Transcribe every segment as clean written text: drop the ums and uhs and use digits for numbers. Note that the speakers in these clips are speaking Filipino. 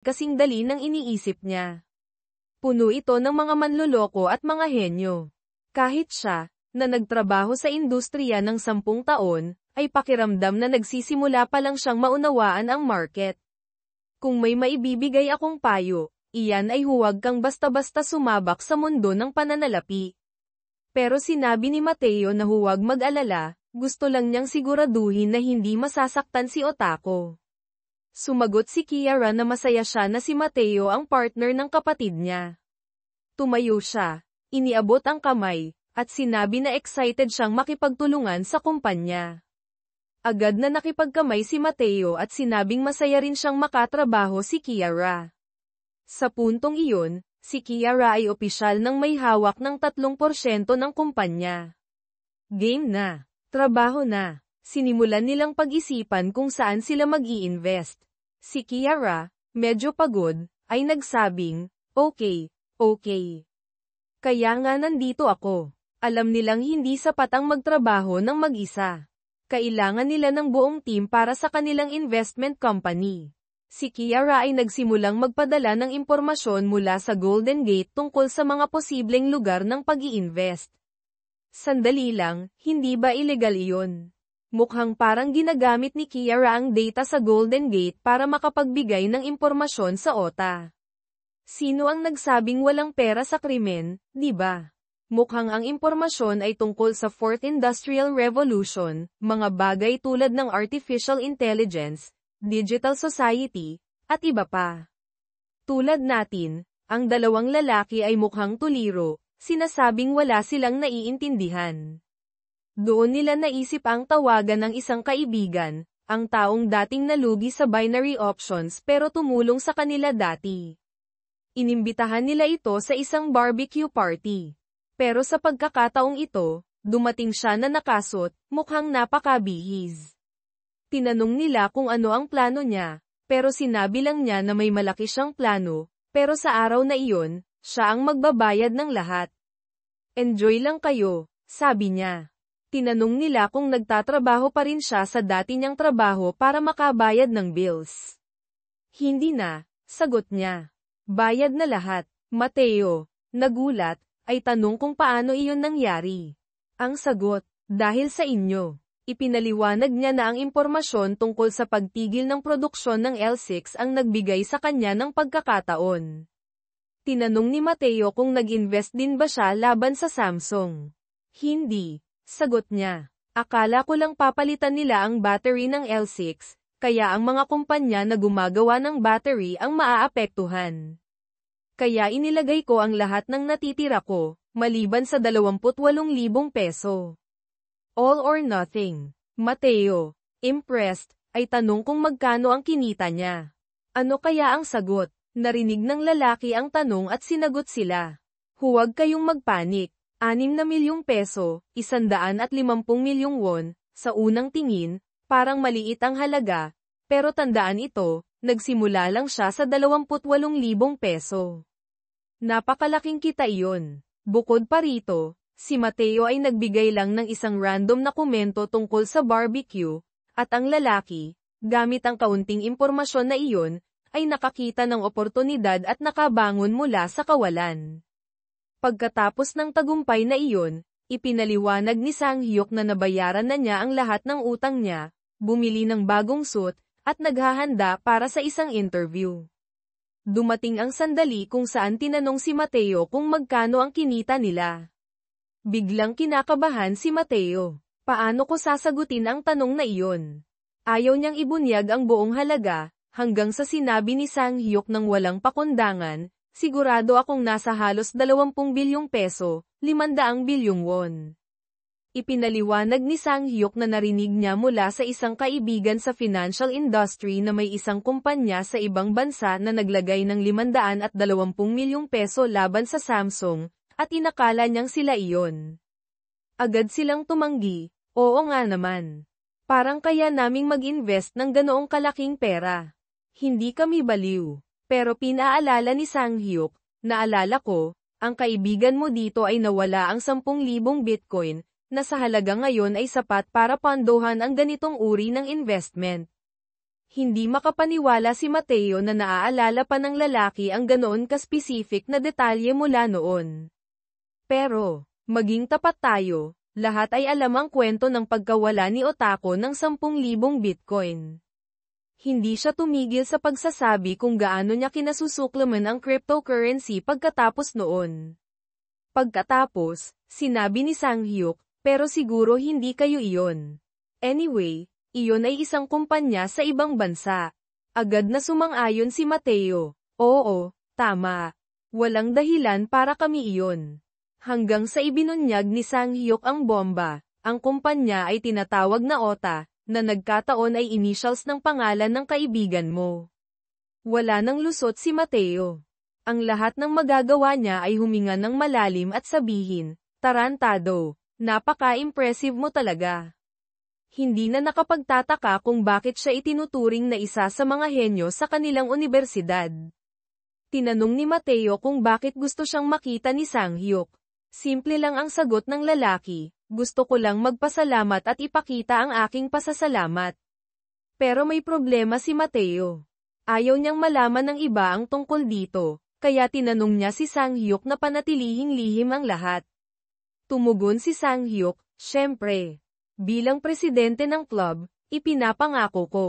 kasing dali ng iniisip niya. Puno ito ng mga manloloko at mga henyo. Kahit siya, na nagtrabaho sa industriya ng 10 taon, ay pakiramdam na nagsisimula pa lang siyang maunawaan ang market. Kung may maibibigay akong payo, iyan ay huwag kang basta-basta sumabak sa mundo ng pananalapi. Pero sinabi ni Mateo na huwag mag-alala, gusto lang niyang siguraduhin na hindi masasaktan si Otako. Sumagot si Kiara na masaya siya na si Mateo ang partner ng kapatid niya. Tumayo siya, iniabot ang kamay, at sinabi na excited siyang makipagtulungan sa kumpanya. Agad na nakipagkamay si Mateo at sinabing masaya rin siyang makatrabaho si Kiara. Sa puntong iyon, si Kiara ay opisyal ng may hawak ng 3% ng kumpanya. Game na. Trabaho na. Sinimulan nilang pag-isipan kung saan sila mag-i-invest. Si Kiara, medyo pagod, ay nagsabing, okay. Kaya nga nandito ako. Alam nilang hindi sapat ang magtrabaho ng mag-isa. Kailangan nila ng buong team para sa kanilang investment company. Si Kiara ay nagsimulang magpadala ng impormasyon mula sa Golden Gate tungkol sa mga posibleng lugar ng pag-i-invest. Sandali lang, hindi ba illegal iyon? Mukhang parang ginagamit ni Kiara ang data sa Golden Gate para makapagbigay ng impormasyon sa OTA. Sino ang nagsabing walang pera sa krimen, di ba? Mukhang ang impormasyon ay tungkol sa Fourth Industrial Revolution, mga bagay tulad ng artificial intelligence, digital society, at iba pa. Tulad natin, ang dalawang lalaki ay mukhang tuliro, sinasabing wala silang naiintindihan. Doon nila naisip ang tawagan ng isang kaibigan, ang taong dating nalugi sa binary options pero tumulong sa kanila dati. Inimbitahan nila ito sa isang barbecue party. Pero sa pagkakataong ito, dumating siya na nakasot, mukhang napakabihis. Tinanong nila kung ano ang plano niya, pero sinabi lang niya na may malaki siyang plano, pero sa araw na iyon, siya ang magbabayad ng lahat. Enjoy lang kayo, sabi niya. Tinanong nila kung nagtatrabaho pa rin siya sa dati niyang trabaho para makabayad ng bills. Hindi na, sagot niya. Bayad na lahat. Mateo, nagulat, ay tanong kung paano iyon nangyari. Ang sagot, dahil sa inyo. Ipinaliwanag niya na ang impormasyon tungkol sa pagtigil ng produksyon ng L6 ang nagbigay sa kanya ng pagkakataon. Tinanong ni Mateo kung nag-invest din ba siya laban sa Samsung. Hindi, sagot niya. Akala ko lang papalitan nila ang battery ng L6, kaya ang mga kumpanya na gumagawa ng battery ang maaapektuhan. Kaya inilagay ko ang lahat ng natitira ko, maliban sa 28,000 peso. All or nothing. Mateo, impressed, ay tanong kung magkano ang kinita niya. Ano kaya ang sagot? Narinig ng lalaki ang tanong at sinagot sila. Huwag kayong magpanik. 6 na milyong peso, 150 milyong won, sa unang tingin, parang maliit ang halaga, pero tandaan ito, nagsimula lang siya sa 28,000 peso. Napakalaking kita iyon. Bukod pa rito, si Mateo ay nagbigay lang ng isang random na komento tungkol sa barbecue, at ang lalaki, gamit ang kaunting impormasyon na iyon, ay nakakita ng oportunidad at nakabangon mula sa kawalan. Pagkatapos ng tagumpay na iyon, ipinaliwanag ni Sang-hyuk na nabayaran na niya ang lahat ng utang niya, bumili ng bagong suit, at naghahanda para sa isang interview. Dumating ang sandali kung saan tinanong si Mateo kung magkano ang kinita nila. Biglang kinakabahan si Mateo. Paano ko sasagutin ang tanong na iyon? Ayaw niyang ibunyag ang buong halaga, hanggang sa sinabi ni Sang-hyuk ng walang pakundangan, sigurado akong nasa halos 20 bilyong peso, 500 bilyong won. Ipinaliwanag ni Sang-hyuk na narinig niya mula sa isang kaibigan sa financial industry na may isang kumpanya sa ibang bansa na naglagay ng 520 milyong peso laban sa Samsung, at inakala niyang sila iyon. Agad silang tumanggi, oo nga naman. Parang kaya naming mag-invest ng ganoong kalaking pera. Hindi kami baliw. Pero pinaalala ni Sang-hyuk, naalala ko, ang kaibigan mo dito ay nawala ang 10,000 Bitcoin, na sa halaga ngayon ay sapat para pondohan ang ganitong uri ng investment. Hindi makapaniwala si Mateo na naaalala pa ng lalaki ang ganoon ka-specific na detalye mula noon. Pero, maging tapat tayo, lahat ay alam ang kwento ng pagkawala ni Otako ng 10,000 Bitcoin. Hindi siya tumigil sa pagsasabi kung gaano niya kinasusuklaman ang cryptocurrency pagkatapos noon. Pagkatapos, sinabi ni Sang-hyuk, pero siguro hindi kayo iyon. Anyway, iyon ay isang kumpanya sa ibang bansa. Agad na sumang-ayon si Mateo. Oo, tama. Walang dahilan para kami iyon. Hanggang sa ibinunyag ni Sang-hyuk ang bomba, ang kumpanya ay tinatawag na OTA, na nagkataon ay initials ng pangalan ng kaibigan mo. Wala nang lusot si Mateo. Ang lahat ng magagawa niya ay huminga ng malalim at sabihin, tarantado, napaka-impressive mo talaga. Hindi na nakapagtataka kung bakit siya itinuturing na isa sa mga henyo sa kanilang unibersidad. Tinanong ni Mateo kung bakit gusto siyang makita ni Sang-hyuk. Simple lang ang sagot ng lalaki, gusto ko lang magpasalamat at ipakita ang aking pasasalamat. Pero may problema si Mateo. Ayaw niyang malaman ng iba ang tungkol dito, kaya tinanong niya si Sang-hyuk na panatilihing lihim ang lahat. Tumugon si Sang-hyuk, syempre. Bilang presidente ng club, ipinapangako ko.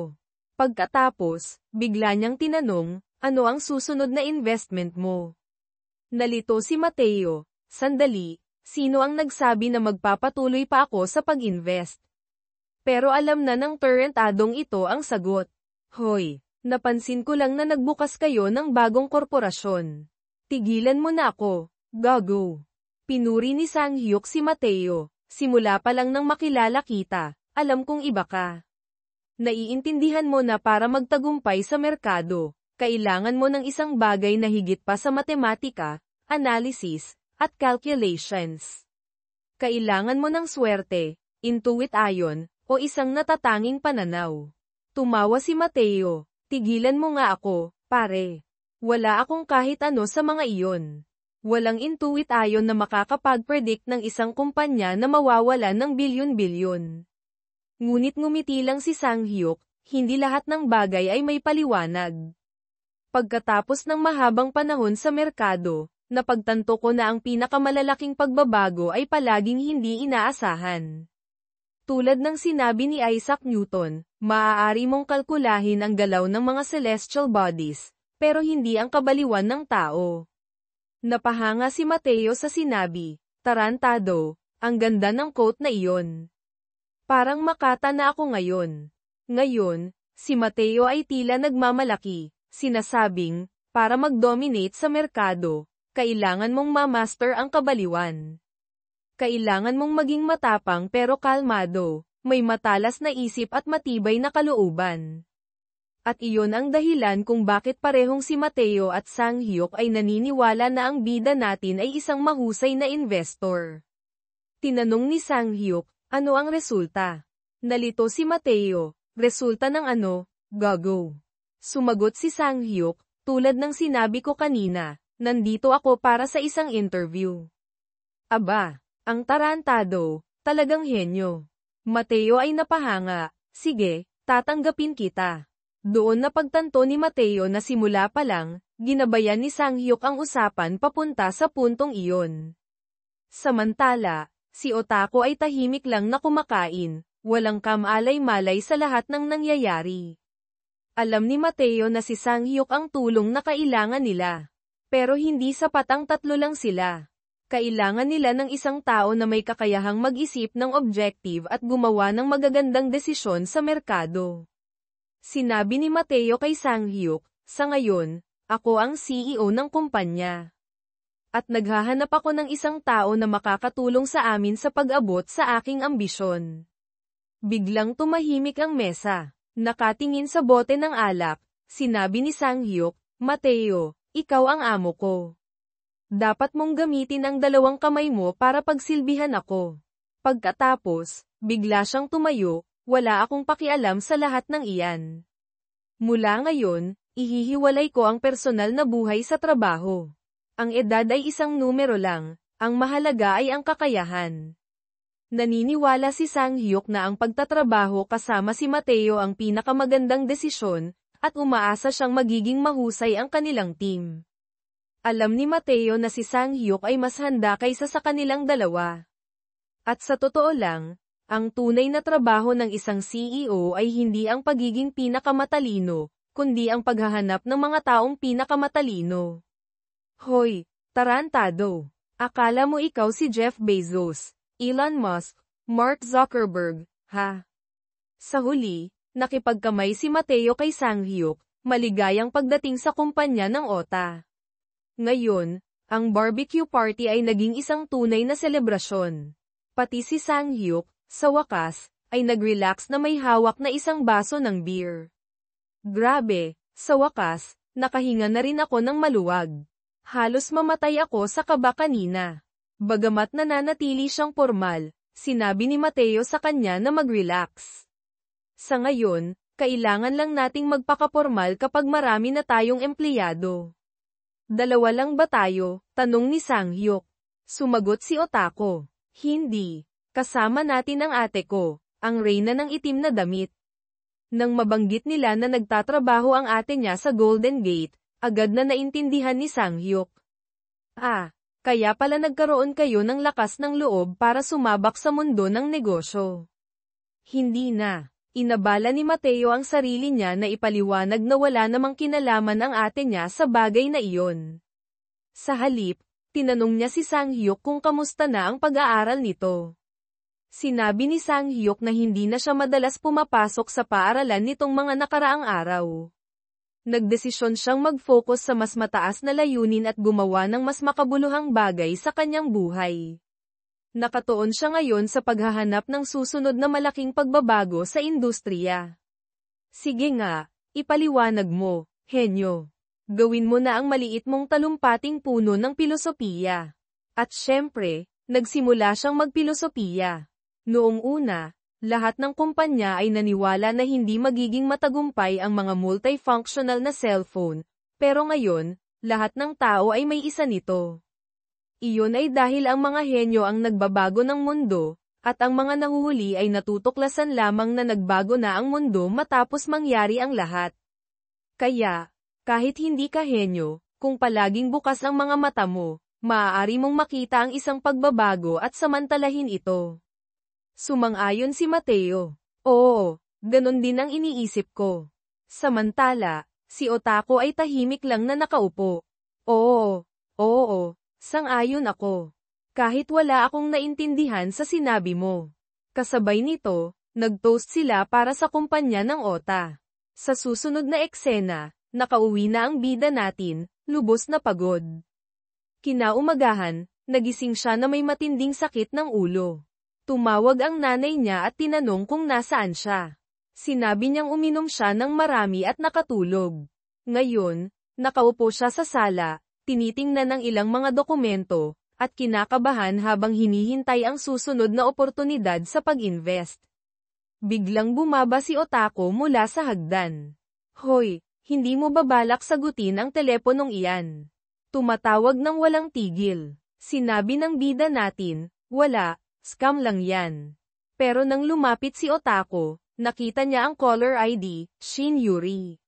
Pagkatapos, bigla niyang tinanong, ano ang susunod na investment mo? Nalito si Mateo, sandali, sino ang nagsabi na magpapatuloy pa ako sa pag-invest? Pero alam na ng tarantadong ito ang sagot. Hoy, napansin ko lang na nagbukas kayo ng bagong korporasyon. Tigilan mo na ako, gago. Pinuri ni Sang-hyuk si Mateo. Simula pa lang nang makilala kita, alam kong iba ka. Naiintindihan mo na para magtagumpay sa merkado, kailangan mo ng isang bagay na higit pa sa matematika, analysis, at calculations. Kailangan mo ng swerte, intuition, o isang natatanging pananaw. Tumawa si Mateo, tigilan mo nga ako, pare. Wala akong kahit ano sa mga iyon. Walang intuition na makakapag-predict ng isang kumpanya na mawawala ng bilyon-bilyon. Ngunit ngumiti lang si Sang-hyuk, hindi lahat ng bagay ay may paliwanag. Pagkatapos ng mahabang panahon sa merkado, napagtanto ko na ang pinakamalalaking pagbabago ay palaging hindi inaasahan. Tulad ng sinabi ni Isaac Newton, maaari mong kalkulahin ang galaw ng mga celestial bodies, pero hindi ang kabaliwan ng tao. Napahanga si Mateo sa sinabi, tarantado, ang ganda ng quote na iyon. Parang makata na ako ngayon. Ngayon, si Mateo ay tila nagmamalaki, sinasabing, para mag-dominate sa merkado, kailangan mong ma-master ang kabaliwan. Kailangan mong maging matapang pero kalmado, may matalas na isip at matibay na kalooban. At iyon ang dahilan kung bakit parehong si Mateo at Sang-hyuk ay naniniwala na ang bida natin ay isang mahusay na investor. Tinanong ni Sang-hyuk, ano ang resulta? Nalito si Mateo, resulta ng ano, gago. Sumagot si Sang-hyuk, tulad ng sinabi ko kanina, nandito ako para sa isang interview. Aba, ang tarantado, talagang henyo. Mateo ay napahanga, sige, tatanggapin kita. Doon napagtanto ni Mateo na simula pa lang, ginabayan ni Sang-hyuk ang usapan papunta sa puntong iyon. Samantala, si Otako ay tahimik lang na kumakain, walang kamalay-malay sa lahat ng nangyayari. Alam ni Mateo na si Sang-hyuk ang tulong na kailangan nila. Pero hindi sapat ang tatlo lang sila. Kailangan nila ng isang tao na may kakayahang mag-isip ng objective at gumawa ng magagandang desisyon sa merkado. Sinabi ni Mateo kay Sang-hyuk, sa ngayon, ako ang CEO ng kumpanya. At naghahanap ako ng isang tao na makakatulong sa amin sa pag-abot sa aking ambisyon. Biglang tumahimik ang mesa. Nakatingin sa bote ng alak, sinabi ni Sang-hyuk, Mateo, ikaw ang amo ko. Dapat mong gamitin ang dalawang kamay mo para pagsilbihan ako. Pagkatapos, bigla siyang tumayo, wala akong pakialam sa lahat ng iyan. Mula ngayon, ihihiwalay ko ang personal na buhay sa trabaho. Ang edad ay isang numero lang, ang mahalaga ay ang kakayahan. Naniniwala si Sang Hyuk na ang pagtatrabaho kasama si Mateo ang pinakamagandang desisyon, at umaasa siyang magiging mahusay ang kanilang team. Alam ni Mateo na si Sang Hyuk ay mas handa kaysa sa kanilang dalawa. At sa totoo lang, ang tunay na trabaho ng isang CEO ay hindi ang pagiging pinakamatalino, kundi ang paghahanap ng mga taong pinakamatalino. Hoy, tarantado! Akala mo ikaw si Jeff Bezos, Elon Musk, Mark Zuckerberg, ha? Sa huli, nakipagkamay si Mateo kay Sang Hyuk, maligayang pagdating sa kumpanya ng OTA. Ngayon, ang barbecue party ay naging isang tunay na selebrasyon. Pati si Sang Hyuk, sa wakas, ay nag-relax na may hawak na isang baso ng beer. Grabe, sa wakas, nakahinga na rin ako ng maluwag. Halos mamatay ako sa kaba kanina. Bagamat nananatili siyang pormal, sinabi ni Mateo sa kanya na mag-relax. Sa ngayon, kailangan lang nating magpakapormal kapag marami na tayong empleyado. Dalawa lang ba tayo? Tanong ni Sang Hyuk. Sumagot si Otako. Hindi. Kasama natin ang ate ko, ang reyna ng itim na damit. Nang mabanggit nila na nagtatrabaho ang ate niya sa Golden Gate, agad na naintindihan ni Sang Hyuk. Kaya pala nagkaroon kayo ng lakas ng loob para sumabak sa mundo ng negosyo. Hindi na. Inabala ni Mateo ang sarili niya na ipaliwanag na wala namang kinalaman ang ate niya sa bagay na iyon. Sa halip, tinanong niya si Sang Hyuk kung kamusta na ang pag-aaral nito. Sinabi ni Sang Hyuk na hindi na siya madalas pumapasok sa paaralan nitong mga nakaraang araw. Nagdesisyon siyang mag-focus sa mas mataas na layunin at gumawa ng mas makabuluhang bagay sa kanyang buhay. Nakatuon siya ngayon sa paghahanap ng susunod na malaking pagbabago sa industriya. Sige nga, ipaliwanag mo, henyo. Gawin mo na ang maliit mong talumpating puno ng pilosopiya. At syempre, nagsimula siyang magpilosopiya. Noong una, lahat ng kumpanya ay naniwala na hindi magiging matagumpay ang mga multifunctional na cellphone, pero ngayon, lahat ng tao ay may isa nito. Iyon ay dahil ang mga henyo ang nagbabago ng mundo, at ang mga nahuhuli ay natutuklasan lamang na nagbago na ang mundo matapos mangyari ang lahat. Kaya, kahit hindi ka henyo, kung palaging bukas ang mga mata mo, maaari mong makita ang isang pagbabago at samantalahin ito. Sumang-ayon si Mateo. Oo, ganon din ang iniisip ko. Samantala, si Otako ay tahimik lang na nakaupo. Oo, sang-ayon ako. Kahit wala akong naintindihan sa sinabi mo. Kasabay nito, nag-toast sila para sa kumpanya ng OTA. Sa susunod na eksena, nakauwi na ang bida natin, lubos na pagod. Kinaumagahan, nagising siya na may matinding sakit ng ulo. Tumawag ang nanay niya at tinanong kung nasaan siya. Sinabi niyang uminom siya ng marami at nakatulog. Ngayon, nakaupo siya sa sala, tinitingnan ng ilang mga dokumento, at kinakabahan habang hinihintay ang susunod na oportunidad sa pag-invest. Biglang bumaba si Otako mula sa hagdan. Hoy, hindi mo ba balak sagutin ang teleponong iyan? Tumatawag ng walang tigil. Sinabi ng bida natin, wala. Scam lang yan. Pero nang lumapit si Otako, nakita niya ang caller ID, Shin Yuri.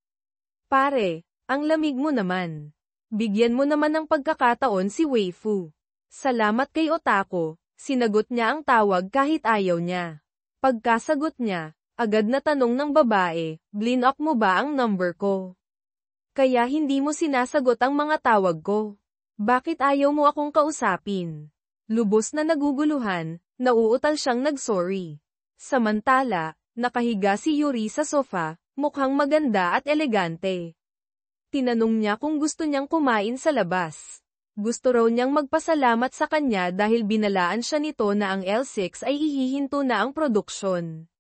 Pare, ang lamig mo naman. Bigyan mo naman ng pagkakataon si Waifu. Salamat kay Otako, sinagot niya ang tawag kahit ayaw niya. Pagkasagot niya, agad na tanong ng babae, blinak mo ba ang number ko? Kaya hindi mo sinasagot ang mga tawag ko. Bakit ayaw mo akong kausapin? Lubos na naguguluhan, nauutal siyang nag-sorry. Samantala, nakahiga si Yuri sa sofa, mukhang maganda at elegante. Tinanong niya kung gusto niyang kumain sa labas. Gusto raw niyang magpasalamat sa kanya dahil binalaan siya nito na ang L6 ay ihihinto na ang produksyon.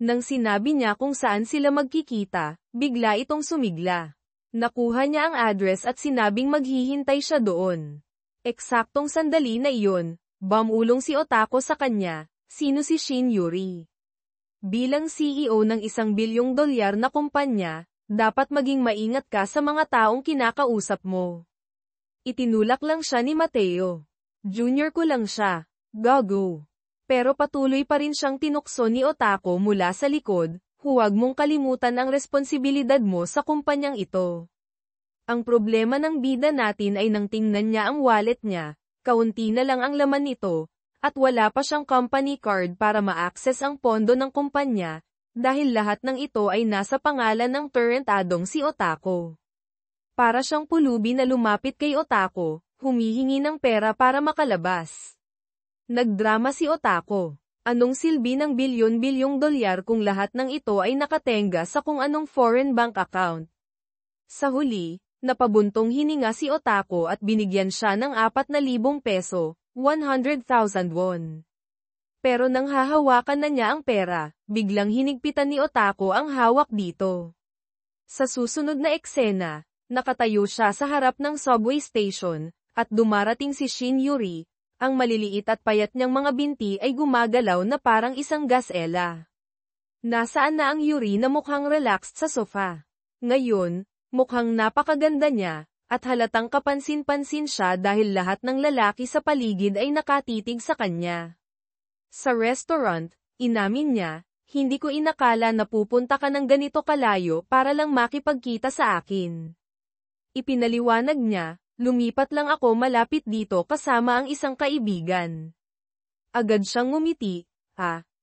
Nang sinabi niya kung saan sila magkikita, bigla itong sumigla. Nakuha niya ang address at sinabing maghihintay siya doon. Eksaktong sandali na iyon, bumulong si Otako sa kanya, sino si Shin Yuri? Bilang CEO ng $1 bilyong na kumpanya, dapat maging maingat ka sa mga taong kinakausap mo. Itinulak lang siya ni Mateo. Junior ko lang siya, gago. Pero patuloy pa rin siyang tinukso ni Otako mula sa likod, huwag mong kalimutan ang responsibilidad mo sa kumpanyang ito. Ang problema ng bida natin ay nang tingnan niya ang wallet niya, kaunti na lang ang laman nito, at wala pa siyang company card para ma-access ang pondo ng kumpanya, dahil lahat ng ito ay nasa pangalan ng tarantadong si Otako. Para siyang pulubi na lumapit kay Otako, humihingi ng pera para makalabas. Nagdrama si Otako. Anong silbi ng bilyon-bilyong dolyar kung lahat ng ito ay nakatenga sa kung anong foreign bank account? Sa huli, napabuntong hininga si Otako at binigyan siya ng 4,000 peso, 100,000 won. Pero nang hahawakan na niya ang pera, biglang hinigpitan ni Otako ang hawak dito. Sa susunod na eksena, nakatayo siya sa harap ng subway station, at dumarating si Shin Yuri. Ang maliliit at payat niyang mga binti ay gumagalaw na parang isang gasela. Nasaan na ang Yuri na mukhang relaxed sa sofa? Ngayon, mukhang napakaganda niya, at halatang kapansin-pansin siya dahil lahat ng lalaki sa paligid ay nakatitig sa kanya. Sa restaurant, inamin niya, hindi ko inakala na pupunta ka ng ganito kalayo para lang makipagkita sa akin. Ipinaliwanag niya, lumipat lang ako malapit dito kasama ang isang kaibigan. Agad siyang ngumiti,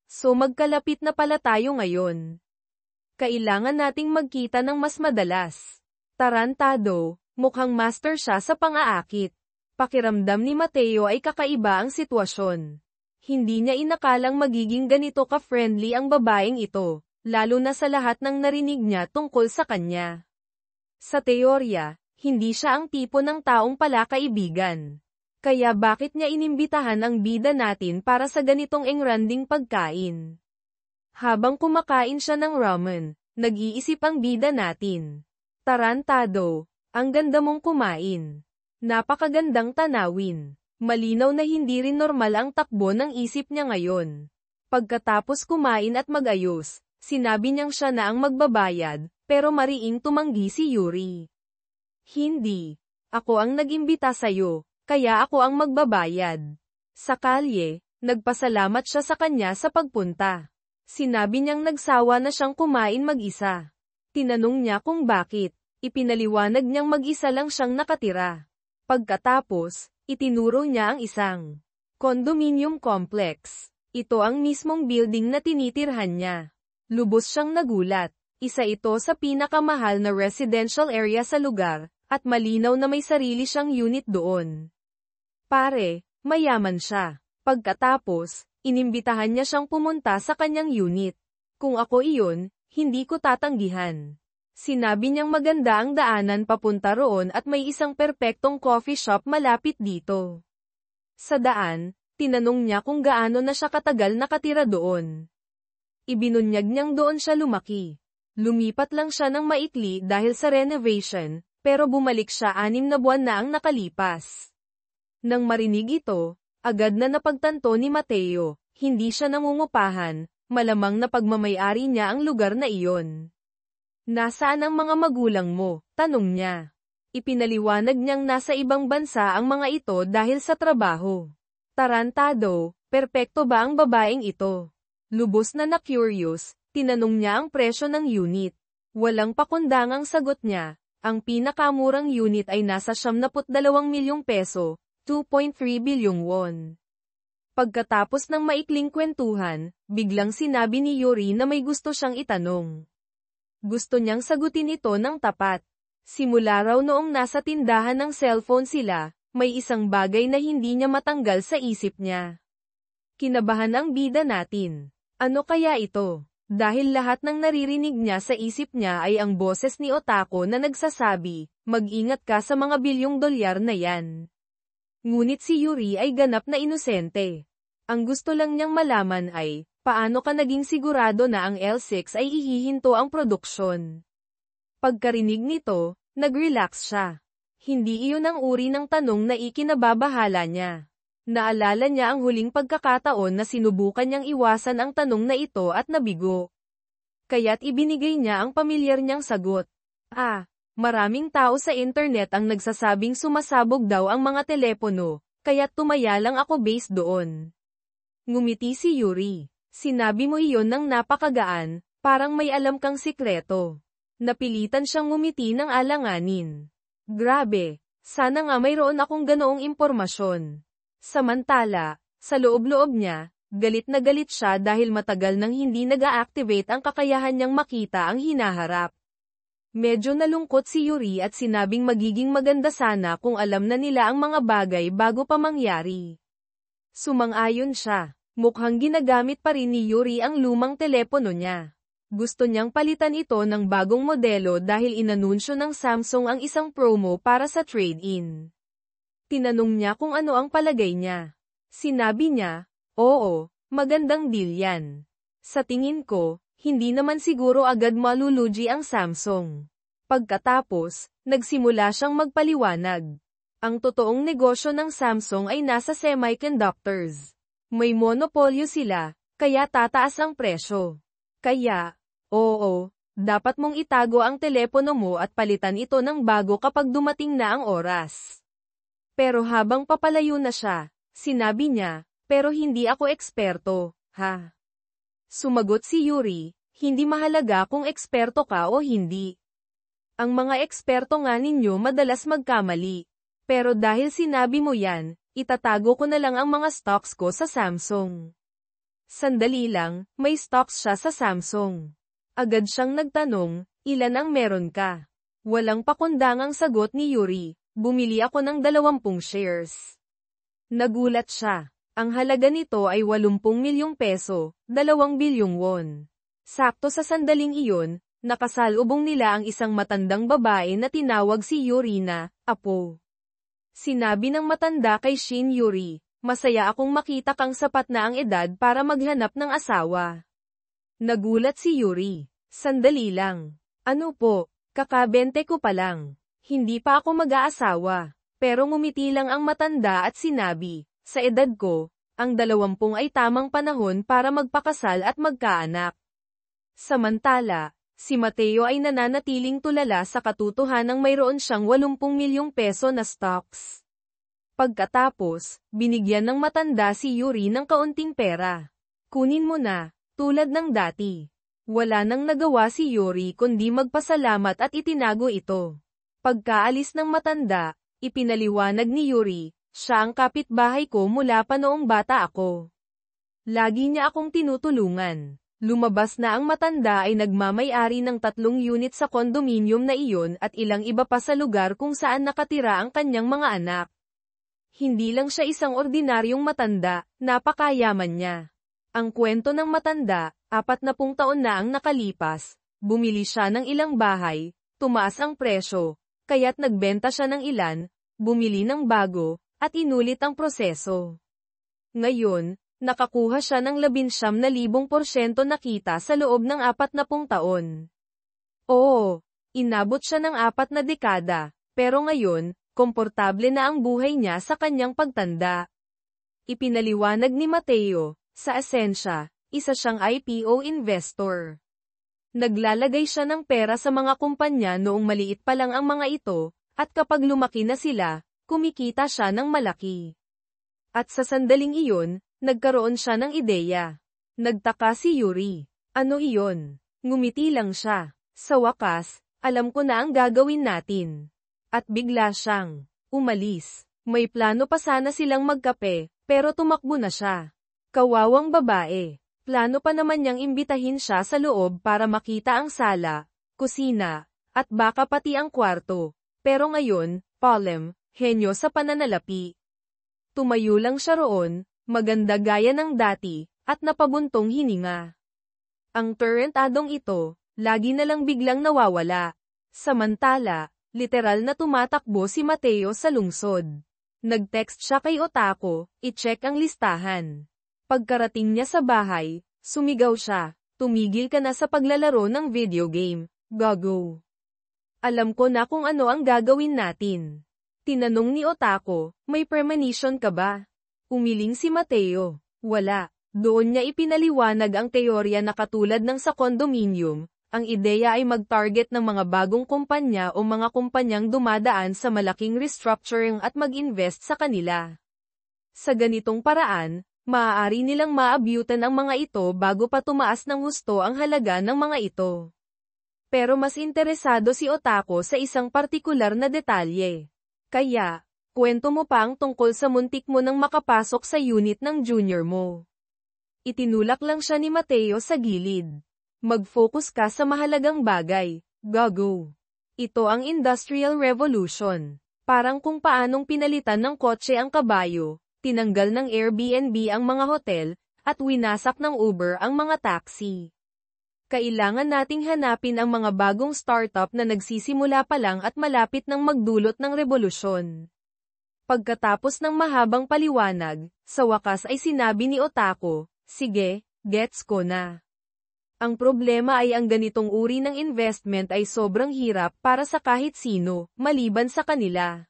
so magkalapit na pala tayo ngayon. Kailangan nating magkita ng mas madalas. Tarantado, mukhang master siya sa pang-aakit. Pakiramdam ni Mateo ay kakaiba ang sitwasyon. Hindi niya inakalang magiging ganito ka-friendly ang babaeng ito, lalo na sa lahat ng narinig niya tungkol sa kanya. Sa teorya, hindi siya ang tipo ng taong palakaibigan. Kaya bakit niya inimbitahan ang bida natin para sa ganitong engranding pagkain? Habang kumakain siya ng ramen, nag-iisip ang bida natin. Tarantado, ang ganda mong kumain. Napakagandang tanawin. Malinaw na hindi rin normal ang takbo ng isip niya ngayon. Pagkatapos kumain at mag-ayos, sinabi niyang siya na ang magbabayad, pero mariing tumanggi si Yuri. Hindi. Ako ang nag-imbita sa'yo, kaya ako ang magbabayad. Sa kalye, nagpasalamat siya sa kanya sa pagpunta. Sinabi niyang nagsawa na siyang kumain mag-isa. Tinanong niya kung bakit. Ipinaliwanag niyang mag-isa lang siyang nakatira. Pagkatapos, itinuro niya ang isang condominium complex. Ito ang mismong building na tinitirhan niya. Lubos siyang nagulat. Isa ito sa pinakamahal na residential area sa lugar, at malinaw na may sarili siyang unit doon. Pare, mayaman siya. Pagkatapos, inimbitahan niya siyang pumunta sa kanyang unit. Kung ako iyon, hindi ko tatanggihan. Sinabi niyang maganda ang daanan papunta roon at may isang perpektong coffee shop malapit dito. Sa daan, tinanong niya kung gaano na siya katagal nakatira doon. Ibinunyag niyang doon siya lumaki. Lumipat lang siya ng maikli dahil sa renovation, pero bumalik siya 6 na buwan na ang nakalipas. Nang marinig ito, agad na napagtanto ni Mateo, hindi siya nangungupahan, malamang na pagmamayari niya ang lugar na iyon. Nasaan ang mga magulang mo? Tanong niya. Ipinaliwanag niyang nasa ibang bansa ang mga ito dahil sa trabaho. Tarantado, perpekto ba ang babaeng ito? Lubos na na-curious, tinanong niya ang presyo ng unit. Walang pakundangang sagot niya. Ang pinakamurang unit ay nasa 72 milyong peso, 2.3 bilyong won. Pagkatapos ng maikling kwentuhan, biglang sinabi ni Yuri na may gusto siyang itanong. Gusto niyang sagutin ito ng tapat. Simula raw noong nasa tindahan ng cellphone sila, may isang bagay na hindi niya matanggal sa isip niya. Kinabahan ang bida natin. Ano kaya ito? Dahil lahat ng naririnig niya sa isip niya ay ang boses ni Otako na nagsasabi, mag-ingat ka sa mga bilyong dolyar na yan. Ngunit si Yuri ay ganap na inosente. Ang gusto lang niyang malaman ay, paano ka naging sigurado na ang L6 ay ihihinto ang produksyon? Pagkarinig nito, nag-relax siya. Hindi iyon ang uri ng tanong na ikinababahala niya. Naalala niya ang huling pagkakataon na sinubukan niyang iwasan ang tanong na ito at nabigo. Kaya't ibinigay niya ang pamilyar niyang sagot. Maraming tao sa internet ang nagsasabing sumasabog daw ang mga telepono, kaya't tumaya lang ako based doon. Ngumiti si Yuri. Sinabi mo iyon ng napakagaan, parang may alam kang sikreto. Napilitan siyang ngumiti ng alanganin. Grabe, sana nga mayroon akong ganoong impormasyon. Samantala, sa loob-loob niya, galit na galit siya dahil matagal nang hindi nag-a-activate ang kakayahan niyang makita ang hinaharap. Medyo nalungkot si Yuri at sinabing magiging maganda sana kung alam na nila ang mga bagay bago pa mangyari. Sumang-ayon siya. Mukhang ginagamit pa rin ni Yuri ang lumang telepono niya. Gusto niyang palitan ito ng bagong modelo dahil inanunsyo ng Samsung ang isang promo para sa trade-in. Tinanong niya kung ano ang palagay niya. Sinabi niya, oo, magandang deal yan. Sa tingin ko, hindi naman siguro agad malulugi ang Samsung. Pagkatapos, nagsimula siyang magpaliwanag. Ang totoong negosyo ng Samsung ay nasa semiconductors. May monopolyo sila, kaya tataas ang presyo. Kaya, oo, dapat mong itago ang telepono mo at palitan ito ng bago kapag dumating na ang oras. Pero habang papalayo na siya, sinabi niya, pero hindi ako eksperto, ha? Sumagot si Yuri, hindi mahalaga kung eksperto ka o hindi. Ang mga eksperto nga ninyo madalas magkamali. Pero dahil sinabi mo yan, itatago ko na lang ang mga stocks ko sa Samsung. Sandali lang, may stocks siya sa Samsung. Agad siyang nagtanong, ilan ang meron ka? Walang pakundangang sagot ni Yuri, bumili ako ng 20 shares. Nagulat siya. Ang halaga nito ay 80 milyong peso, 2 bilyong won. Sakto sa sandaling iyon, nakasalubong nila ang isang matandang babae na tinawag si Yuri na, Apo. Sinabi ng matanda kay Shin Yuri, masaya akong makita kang sapat na ang edad para maghanap ng asawa. Nagulat si Yuri. Sandali lang. Ano po, kaka-20 ko pa lang. Hindi pa ako mag-aasawa. Pero ngumiti lang ang matanda at sinabi, sa edad ko, ang 20 ay tamang panahon para magpakasal at magkaanak. Samantala, si Mateo ay nananatiling tulala sa katotohanang mayroon siyang 80 milyong peso na stocks. Pagkatapos, binigyan ng matanda si Yuri ng kaunting pera. Kunin mo na, tulad ng dati. Wala nang nagawa si Yuri kundi magpasalamat at itinago ito. Pagkaalis ng matanda, ipinaliwanag ni Yuri, siya ang kapitbahay ko mula pa noong bata ako. Lagi niya akong tinutulungan. Lumabas na ang matanda ay nagmamay-ari ng 3 unit sa kondominium na iyon at ilang iba pa sa lugar kung saan nakatira ang kanyang mga anak. Hindi lang siya isang ordinaryong matanda, napakayaman niya. Ang kwento ng matanda, 40 taon na ang nakalipas, bumili siya ng ilang bahay, tumaas ang presyo, kaya't nagbenta siya ng ilan, bumili ng bago, at inulit ang proseso. Ngayon, nakakuha siya ng 19,000% na kita sa loob ng 40 taon. Oo, inabot siya ng 4 na dekada, pero ngayon, komportable na ang buhay niya sa kanyang pagtanda. Ipinaliwanag ni Mateo, sa esensya, isa siyang IPO investor. Naglalagay siya ng pera sa mga kumpanya noong maliit pa lang ang mga ito, at kapag lumaki na sila, kumikita siya ng malaki. At sa sandaling iyon, nagkaroon siya ng ideya. Nagtaka si Yuri. Ano iyon? Ngumiti lang siya. Sa wakas, alam ko na ang gagawin natin. At bigla siyang umalis. May plano pa sana silang magkape, pero tumakbo na siya. Kawawang babae. Plano pa naman niyang imbitahin siya sa loob para makita ang sala, kusina, at baka pati ang kwarto. Pero ngayon, henyo sa pananalapi. Tumayo lang siya roon, maganda gaya ng dati, at napabuntong hininga. Ang tarantadong ito, lagi na lang biglang nawawala. Samantala, literal na tumatakbo si Mateo sa lungsod. Nag-text siya kay Otako, i-check ang listahan. Pagkarating niya sa bahay, sumigaw siya, tumigil ka na sa paglalaro ng video game, gago. Alam ko na kung ano ang gagawin natin. Tinanong ni Otako, may premonition ka ba? Umiling si Mateo, wala. Doon niya ipinaliwanag ang teorya na katulad ng sa kondominium, ang ideya ay mag-target ng mga bagong kumpanya o mga kumpanyang dumadaan sa malaking restructuring at mag-invest sa kanila. Sa ganitong paraan, Maaari nilang maabyutan ang mga ito bago pa tumaas ng husto ang halaga ng mga ito. Pero mas interesado si Otako sa isang partikular na detalye. Kaya, kwento mo pa ang tungkol sa muntik mo nang makapasok sa unit ng junior mo. Itinulak lang siya ni Mateo sa gilid. Mag-focus ka sa mahalagang bagay, gago. Ito ang Industrial Revolution. Parang kung paanong pinalitan ng kotse ang kabayo, tinanggal ng Airbnb ang mga hotel, at winasak ng Uber ang mga taxi. Kailangan nating hanapin ang mga bagong startup na nagsisimula pa lang at malapit ng magdulot ng revolusyon. Pagkatapos ng mahabang paliwanag, sa wakas ay sinabi ni Otako, sige, gets ko na. Ang problema ay ang ganitong uri ng investment ay sobrang hirap para sa kahit sino, maliban sa kanila.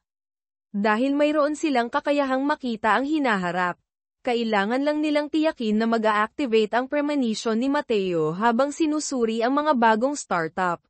Dahil mayroon silang kakayahang makita ang hinaharap. Kailangan lang nilang tiyakin na mag-a-activate ang premonition ni Mateo habang sinusuri ang mga bagong startup.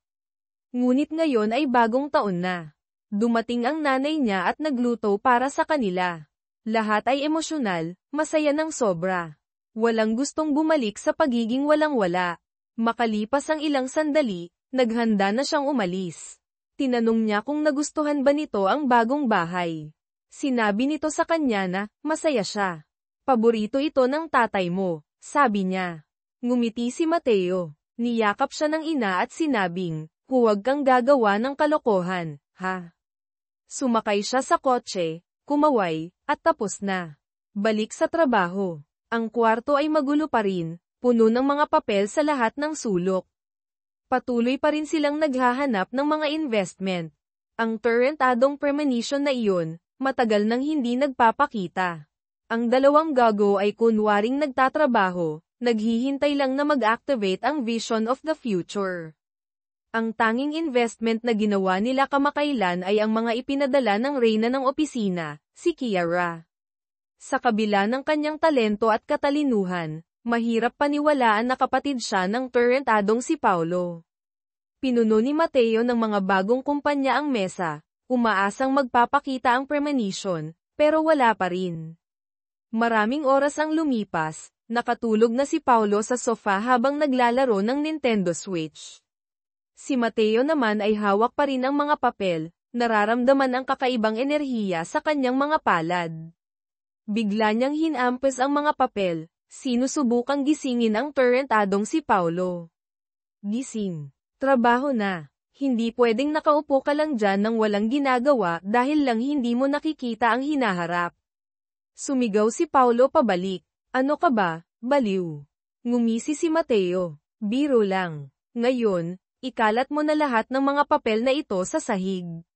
Ngunit ngayon ay bagong taon na. Dumating ang nanay niya at nagluto para sa kanila. Lahat ay emosyonal, masaya ng sobra. Walang gustong bumalik sa pagiging walang-wala. Makalipas ang ilang sandali, naghanda na siyang umalis. Tinanong niya kung nagustuhan ba nito ang bagong bahay. Sinabi nito sa kanya na, masaya siya. Paborito ito ng tatay mo, sabi niya. Ngumiti si Mateo. Niyakap siya ng ina at sinabing, huwag kang gagawa ng kalokohan, ha? Sumakay siya sa kotse, kumaway, at tapos na. Balik sa trabaho. Ang kwarto ay magulo pa rin, puno ng mga papel sa lahat ng sulok. Patuloy pa rin silang naghahanap ng mga investment. Ang turrentadong premonition na iyon, matagal nang hindi nagpapakita. Ang dalawang gago ay kunwaring nagtatrabaho, naghihintay lang na mag-activate ang vision of the future. Ang tanging investment na ginawa nila kamakailan ay ang mga ipinadala ng reyna ng opisina, si Kiara. Sa kabila ng kanyang talento at katalinuhan, mahirap paniwalaan na kapatid siya ng turrentadong si Paulo. Pinuno ni Mateo ng mga bagong kumpanya ang mesa, umaasang magpapakita ang premonition, pero wala pa rin. Maraming oras ang lumipas, nakatulog na si Paulo sa sofa habang naglalaro ng Nintendo Switch. Si Mateo naman ay hawak pa rin ang mga papel, nararamdaman ang kakaibang enerhiya sa kanyang mga palad. Bigla niyang hinampes ang mga papel, sinusubukang gisingin ang turrentadong si Paulo. Gising. Trabaho na. Hindi pwedeng nakaupo ka lang dyan nang walang ginagawa dahil lang hindi mo nakikita ang hinaharap. Sumigaw si Paulo pabalik. Ano ka ba, baliw? Ngumisi si Mateo. Biro lang. Ngayon, ikalat mo na lahat ng mga papel na ito sa sahig.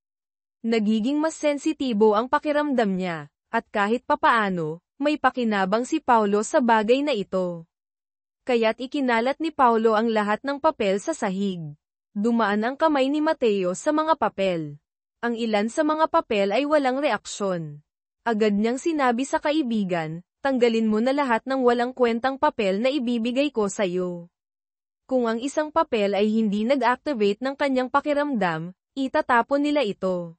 Nagiging mas sensitibo ang pakiramdam niya, at kahit papaano, may pakinabang si Paulo sa bagay na ito. Kaya't ikinalat ni Paulo ang lahat ng papel sa sahig. Dumaan ang kamay ni Mateo sa mga papel. Ang ilan sa mga papel ay walang reaksyon. Agad niyang sinabi sa kaibigan, tanggalin mo na lahat ng walang kwentang papel na ibibigay ko sa'yo. Kung ang isang papel ay hindi nag-activate ng kanyang pakiramdam, itatapon nila ito.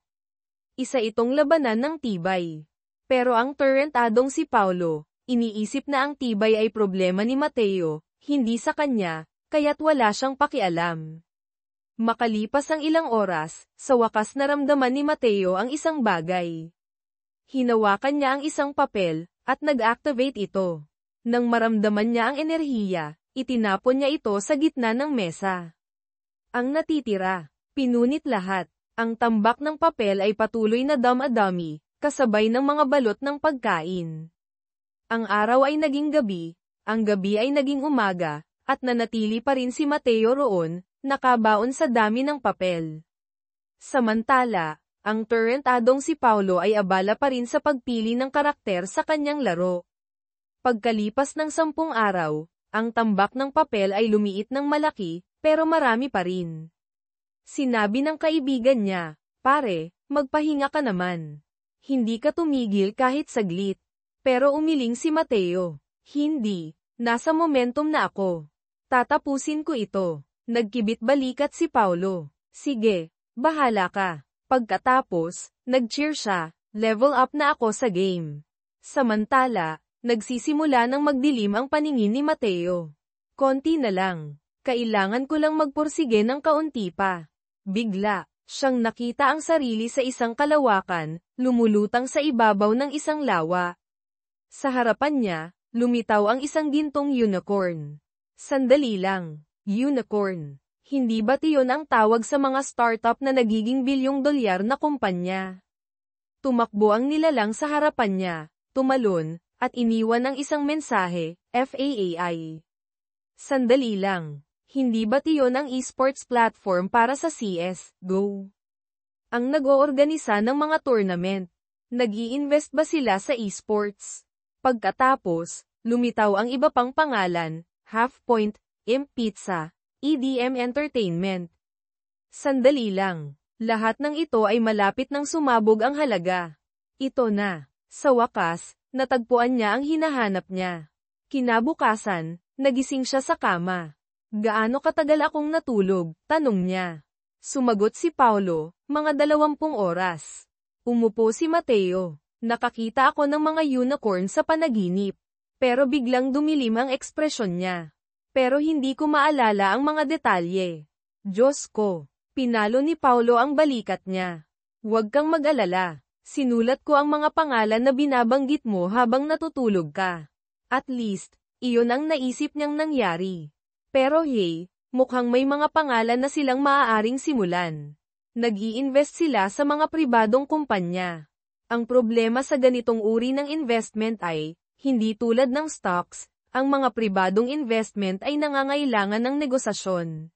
Isa itong labanan ng tibay. Pero ang turrentadong si Paulo, iniisip na ang tibay ay problema ni Mateo, hindi sa kanya, kaya't wala siyang pakialam. Makalipas ang ilang oras, sa wakas naramdaman ni Mateo ang isang bagay. Hinawakan niya ang isang papel, at nag-activate ito. Nang maramdaman niya ang enerhiya, itinapon niya ito sa gitna ng mesa. Ang natitira, pinunit lahat. Ang tambak ng papel ay patuloy na dama-dami, kasabay ng mga balot ng pagkain. Ang araw ay naging gabi, ang gabi ay naging umaga, at nanatili pa rin si Mateo roon, nakabaon sa dami ng papel. Samantala, ang turrentadong si Paulo ay abala pa rin sa pagpili ng karakter sa kanyang laro. Pagkalipas ng 10 araw, ang tambak ng papel ay lumiit ng malaki, pero marami pa rin. Sinabi ng kaibigan niya, pare, magpahinga ka naman. Hindi ka tumigil kahit saglit. Pero umiling si Mateo. Hindi, nasa momentum na ako. Tatapusin ko ito. Nagkibit balikat si Paulo. Sige, bahala ka. Pagkatapos, nag-cheer siya, level up na ako sa game. Samantala, Nagsisimula ng magdilim ang paningin ni Mateo. Konti na lang. Kailangan ko lang magpursige ng kaunti pa. Bigla, siyang nakita ang sarili sa isang kalawakan, lumulutang sa ibabaw ng isang lawa. Sa harapan niya, lumitaw ang isang gintong unicorn. Sandali lang. Unicorn. Hindi ba iyon ang tawag sa mga startup na nagiging $1 na kumpanya? Tumakbo ang nilalang sa harapan niya, tumalon, at iniwan ang isang mensahe, FAAI. Sandali lang. Hindi ba iyon ang esports platform para sa CS:GO? Ang nag-oorganisa ng mga tournament. Nag-i-invest ba sila sa esports? Pagkatapos, lumitaw ang iba pang pangalan, Halfpoint, M-Pizza, EDM Entertainment. Sandali lang. Lahat ng ito ay malapit nang sumabog ang halaga. Ito na. Sa wakas, natagpuan niya ang hinahanap niya. Kinabukasan, nagising siya sa kama. Gaano katagal akong natulog? Tanong niya. Sumagot si Paulo, mga 20 oras. Umupo si Mateo. Nakakita ako ng mga unicorn sa panaginip. Pero biglang dumilim ang ekspresyon niya. Pero hindi ko maalala ang mga detalye. Diyos ko. Pinalo ni Paulo ang balikat niya. Huwag kang mag-alala. Sinulat ko ang mga pangalan na binabanggit mo habang natutulog ka. At least, iyon ang naisip niyang nangyari. Pero hey, mukhang may mga pangalan na silang maaaring simulan. Nag-i-invest sila sa mga pribadong kumpanya. Ang problema sa ganitong uri ng investment ay, hindi tulad ng stocks, ang mga pribadong investment ay nangangailangan ng negosasyon.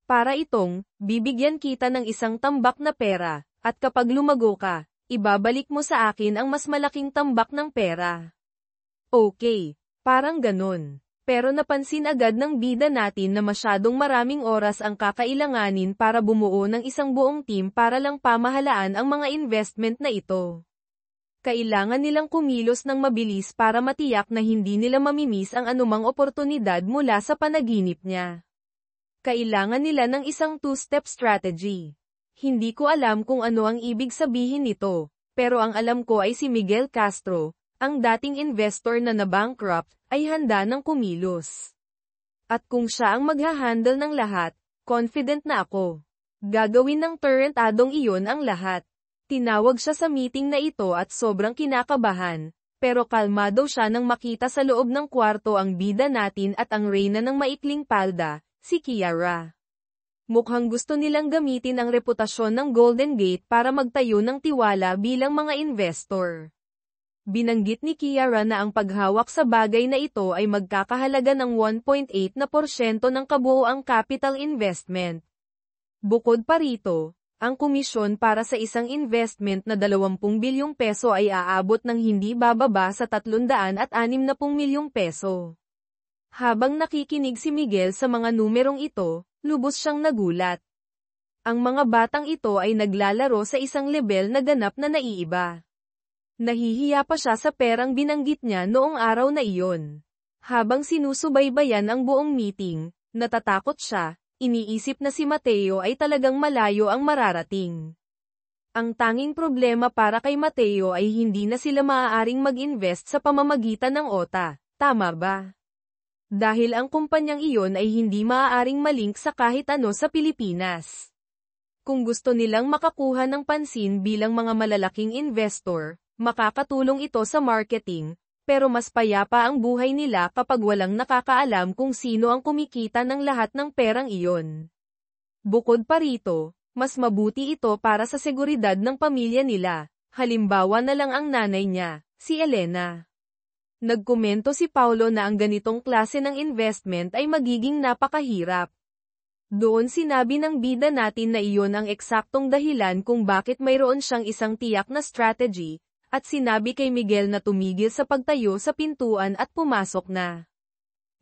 Para itong, bibigyan kita ng isang tambak na pera, at kapag lumago ka, ibabalik mo sa akin ang mas malaking tambak ng pera. Okay, parang ganun. Pero napansin agad ng bida natin na masyadong maraming oras ang kakailanganin para bumuo ng isang buong team para lang pamahalaan ang mga investment na ito. Kailangan nilang kumilos ng mabilis para matiyak na hindi nila mamimiss ang anumang oportunidad mula sa panaginip niya. Kailangan nila ng isang two-step strategy. Hindi ko alam kung ano ang ibig sabihin nito, pero ang alam ko ay si Miguel Castro, ang dating investor na na-bankrupt, ay handa ng kumilos. At kung siya ang maghahandle ng lahat, confident na ako. Gagawin ng Torrentadong iyon ang lahat. Tinawag siya sa meeting na ito at sobrang kinakabahan, pero kalmado siya nang makita sa loob ng kwarto ang bida natin at ang reyna ng maikling palda, si Kiara. Mukhang gusto nilang gamitin ang reputasyon ng Golden Gate para magtayo ng tiwala bilang mga investor. Binanggit ni Kiara na ang paghawak sa bagay na ito ay magkakahalaga ng 1.8% ng kabuoang capital investment. Bukod pa rito, ang komisyon para sa isang investment na 20 bilyong peso ay aabot ng hindi bababa sa 360 milyong peso. Habang nakikinig si Miguel sa mga numerong ito, lubos siyang nagulat. Ang mga batang ito ay naglalaro sa isang level na ganap na naiiba. Nahihiya pa siya sa perang binanggit niya noong araw na iyon. Habang sinusubaybayan ang buong meeting, natatakot siya. Iniisip na si Mateo ay talagang malayo ang mararating. Ang tanging problema para kay Mateo ay hindi na sila maaaring mag-invest sa pamamagitan ng OTA, tama ba? Dahil ang kumpanyang iyon ay hindi maaaring malink sa kahit ano sa Pilipinas. Kung gusto nilang makakuha ng pansin bilang mga malalaking investor, makakatulong ito sa marketing, pero mas payapa ang buhay nila kapag walang nakakaalam kung sino ang kumikita ng lahat ng perang iyon. Bukod pa rito, mas mabuti ito para sa seguridad ng pamilya nila, halimbawa na lang ang nanay niya, si Elena. Nagkomento si Paulo na ang ganitong klase ng investment ay magiging napakahirap. Doon sinabi ng bida natin na iyon ang eksaktong dahilan kung bakit mayroon siyang isang tiyak na strategy, at sinabi kay Miguel na tumigil sa pagtayo sa pintuan at pumasok na.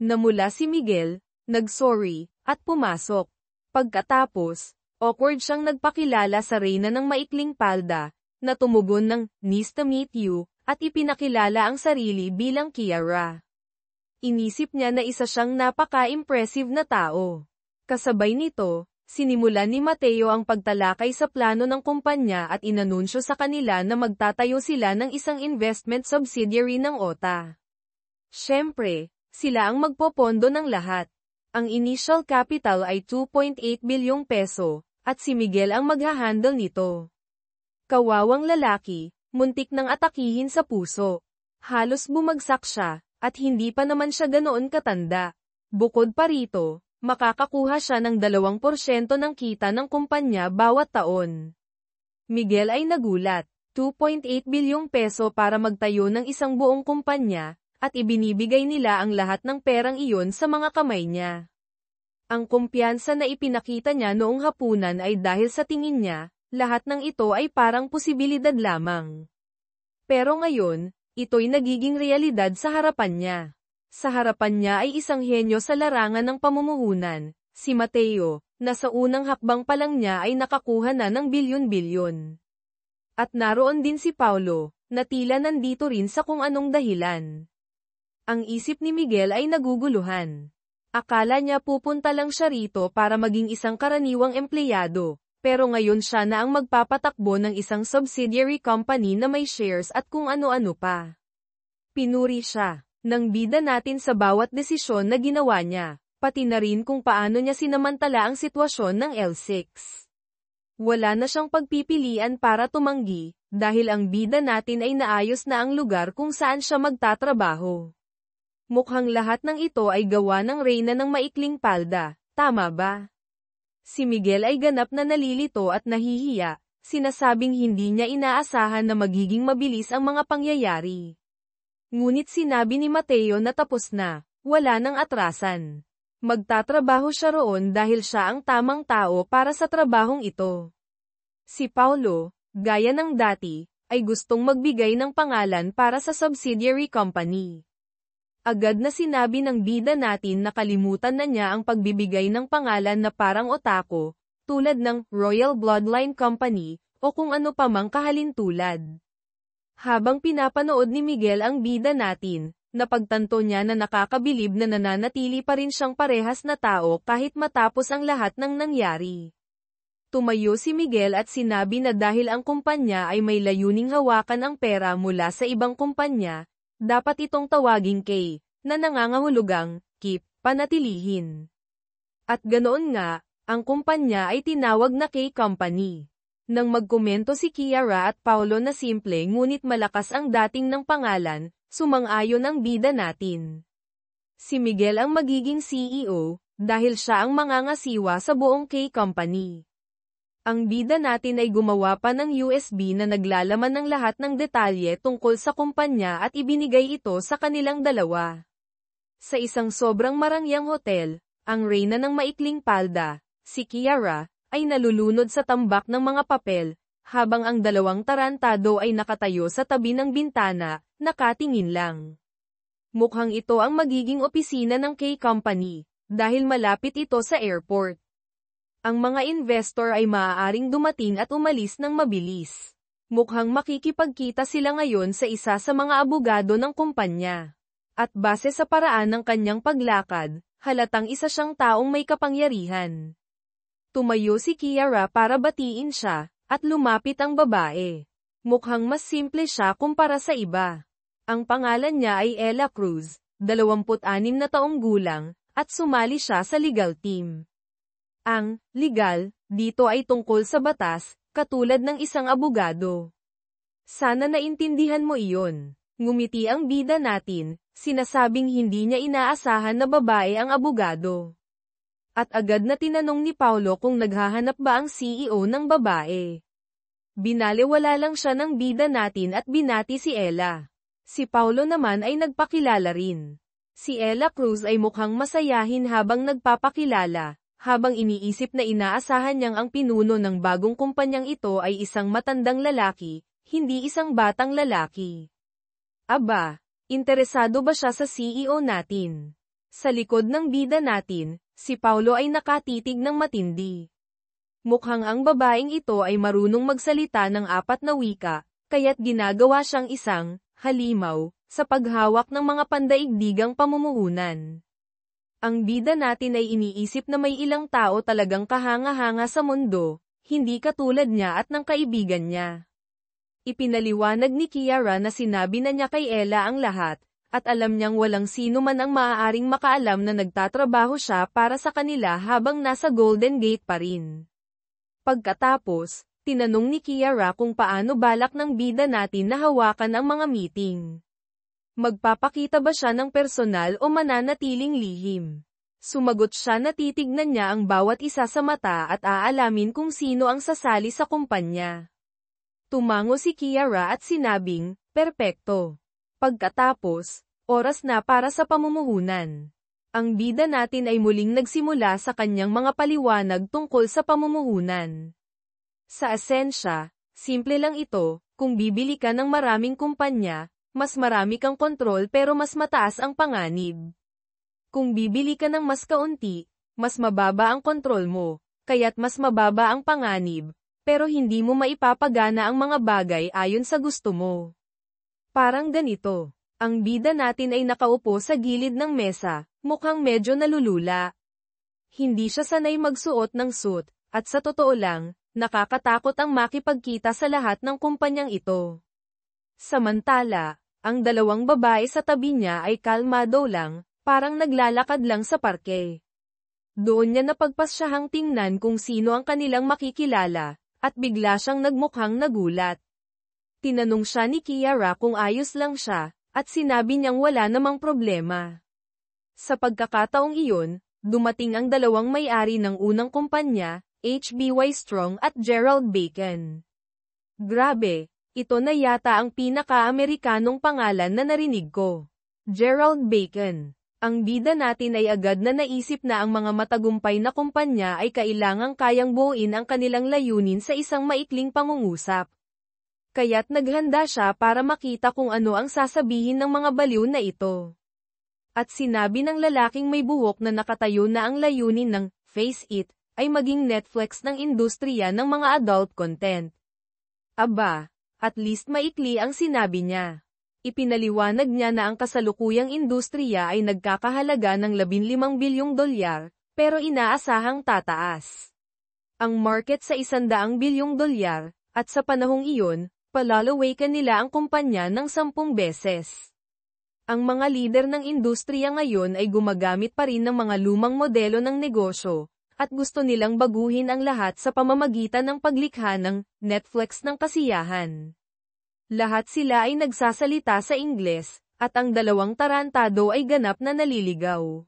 Namula si Miguel, nag-sorry, at pumasok. Pagkatapos, awkward siyang nagpakilala sa reyna ng maikling palda, na tumugon ng, "Nice to meet you," at ipinakilala ang sarili bilang Kiara. Inisip niya na isa siyang napaka-impressive na tao. Kasabay nito, sinimulan ni Mateo ang pagtalakay sa plano ng kumpanya at inanunsyo sa kanila na magtatayo sila ng isang investment subsidiary ng OTA. Siyempre, sila ang magpopondo ng lahat. Ang initial capital ay 2.8 bilyong peso, at si Miguel ang maghahandle nito. Kawawang lalaki, muntik nang atakihin sa puso. Halos bumagsak siya, at hindi pa naman siya ganoon katanda. Bukod pa rito, makakakuha siya ng 2% ng kita ng kumpanya bawat taon. Miguel ay nagulat, 2.8 bilyong peso para magtayo ng isang buong kumpanya, at ibinibigay nila ang lahat ng perang iyon sa mga kamay niya. Ang kumpiyansa na ipinakita niya noong hapunan ay dahil sa tingin niya, lahat ng ito ay parang posibilidad lamang. Pero ngayon, ito'y nagiging realidad sa harapan niya. Sa harapan niya ay isang henyo sa larangan ng pamumuhunan, si Mateo, na sa unang hakbang pa lang niya ay nakakuha na ng bilyon-bilyon. At naroon din si Paulo, na tila nandito rin sa kung anong dahilan. Ang isip ni Miguel ay naguguluhan. Akala niya pupunta lang siya rito para maging isang karaniwang empleyado. Pero ngayon siya na ang magpapatakbo ng isang subsidiary company na may shares at kung ano-ano pa. Pinuri siya ng bida natin sa bawat desisyon na ginawa niya, pati na rin kung paano niya sinamantala ang sitwasyon ng L6. Wala na siyang pagpipilian para tumanggi, dahil ang bida natin ay naayos na ang lugar kung saan siya magtatrabaho. Mukhang lahat ng ito ay gawa ng reyna ng maikling palda, tama ba? Si Miguel ay ganap na nalilito at nahihiya, sinasabing hindi niya inaasahan na magiging mabilis ang mga pangyayari. Ngunit sinabi ni Mateo na tapos na, wala nang atrasan. Magtatrabaho siya roon dahil siya ang tamang tao para sa trabahong ito. Si Paulo, gaya ng dati, ay gustong magbigay ng pangalan para sa subsidiary company. Agad na sinabi ng bida natin na kalimutan na niya ang pagbibigay ng pangalan na parang otako, tulad ng Royal Bloodline Company, o kung ano pa mang kahalintulad. Habang pinapanood ni Miguel ang bida natin, napagtanto niya na nakakabilib na nananatili pa rin siyang parehas na tao kahit matapos ang lahat ng nangyari. Tumayo si Miguel at sinabi na dahil ang kumpanya ay may layuning hawakan ang pera mula sa ibang kumpanya, dapat itong tawaging K, na nangangahulugang, keep, panatilihin. At ganoon nga, ang kumpanya ay tinawag na K Company. Nang magkomento si Kiara at Paulo na simple ngunit malakas ang dating ng pangalan, sumang-ayon ang bida natin. Si Miguel ang magiging CEO, dahil siya ang mangangasiwa sa buong K Company. Ang bida natin ay gumawa pa ng USB na naglalaman ng lahat ng detalye tungkol sa kumpanya at ibinigay ito sa kanilang dalawa. Sa isang sobrang marangyang hotel, ang reyna ng maikling palda, si Kiara, ay nalulunod sa tambak ng mga papel, habang ang dalawang tarantado ay nakatayo sa tabi ng bintana, nakatingin lang. Mukhang ito ang magiging opisina ng K Company, dahil malapit ito sa airport. Ang mga investor ay maaaring dumating at umalis ng mabilis. Mukhang makikipagkita sila ngayon sa isa sa mga abogado ng kumpanya. At base sa paraan ng kanyang paglakad, halatang isa siyang taong may kapangyarihan. Tumayo si Kiara para batiin siya, at lumapit ang babae. Mukhang mas simple siya kumpara sa iba. Ang pangalan niya ay Ella Cruz, 26 na taong gulang, at sumali siya sa legal team. Ang legal dito ay tungkol sa batas, katulad ng isang abogado. Sana naintindihan mo iyon. Ngumiti ang bida natin, sinasabing hindi niya inaasahan na babae ang abogado. At agad na tinanong ni Paulo kung naghahanap ba ang CEO ng babae. Binalewala lang siya ng bida natin at binati si Ella. Si Paulo naman ay nagpakilala rin. Si Ella Cruz ay mukhang masayahin habang nagpapakilala, habang iniisip na inaasahan niyang ang pinuno ng bagong kumpanyang ito ay isang matandang lalaki, hindi isang batang lalaki. Aba, interesado ba siya sa CEO natin? Sa likod ng bida natin, si Paulo ay nakatitig ng matindi. Mukhang ang babaeng ito ay marunong magsalita ng 4 na wika, kaya't ginagawa siyang isang halimaw sa paghawak ng mga pandaigdigang pamumuhunan. Ang bida natin ay iniisip na may ilang tao talagang kahanga-hanga sa mundo, hindi katulad niya at ng kaibigan niya. Ipinaliwanag ni Kiara na sinabi na niya kay Ella ang lahat, at alam niyang walang sino man ang maaaring makaalam na nagtatrabaho siya para sa kanila habang nasa Golden Gate pa rin. Pagkatapos, tinanong ni Kiara kung paano balak ng bida natin na hawakan ang mga meeting. Magpapakita ba siya ng personal o mananatiling lihim? Sumagot siya na titignan niya ang bawat isa sa mata at aalamin kung sino ang sasali sa kumpanya. Tumango si Kiara at sinabing, "Perpekto." Pagkatapos, oras na para sa pamumuhunan. Ang bida natin ay muling nagsimula sa kanyang mga paliwanag tungkol sa pamumuhunan. Sa esensya, simple lang ito, kung bibili ka ng maraming kumpanya, mas marami kang kontrol pero mas mataas ang panganib. Kung bibili ka ng mas kaunti, mas mababa ang kontrol mo, kaya't mas mababa ang panganib, pero hindi mo maipapagana ang mga bagay ayon sa gusto mo. Parang ganito, ang bida natin ay nakaupo sa gilid ng mesa, mukhang medyo nalulula. Hindi siya sanay magsuot ng suit, at sa totoo lang, nakakatakot ang makipagkita sa lahat ng kumpanyang ito. Samantala, ang dalawang babae sa tabi niya ay kalmado lang, parang naglalakad lang sa parke. Doon niya napagpasyahang tingnan kung sino ang kanilang makikilala, at bigla siyang nagmukhang nagulat. Tinanong siya ni Kiara kung ayos lang siya, at sinabi niyang wala namang problema. Sa pagkakataong iyon, dumating ang dalawang may-ari ng unang kumpanya, HBY Strong at Gerald Bacon. Grabe, ito na yata ang pinaka-Amerikanong pangalan na narinig ko. Gerald Bacon. Ang bida natin ay agad na naisip na ang mga matagumpay na kumpanya ay kailangang kayang buuin ang kanilang layunin sa isang maikling pangungusap. Kaya't naghanda siya para makita kung ano ang sasabihin ng mga baliw na ito. At sinabi ng lalaking may buhok na nakatayo na ang layunin ng Face It ay maging Netflix ng industriya ng mga adult content. Aba, at least maikli ang sinabi niya. Ipinaliwanag niya na ang kasalukuyang industriya ay nagkakahalaga ng $15 bilyong, pero inaasahang tataas ang market sa $100 bilyong, at sa panahong iyon, palalawakan nila ang kumpanya ng 10 beses. Ang mga lider ng industriya ngayon ay gumagamit pa rin ng mga lumang modelo ng negosyo, at gusto nilang baguhin ang lahat sa pamamagitan ng paglikha ng Netflix ng kasiyahan. Lahat sila ay nagsasalita sa Ingles, at ang dalawang tarantado ay ganap na naliligaw.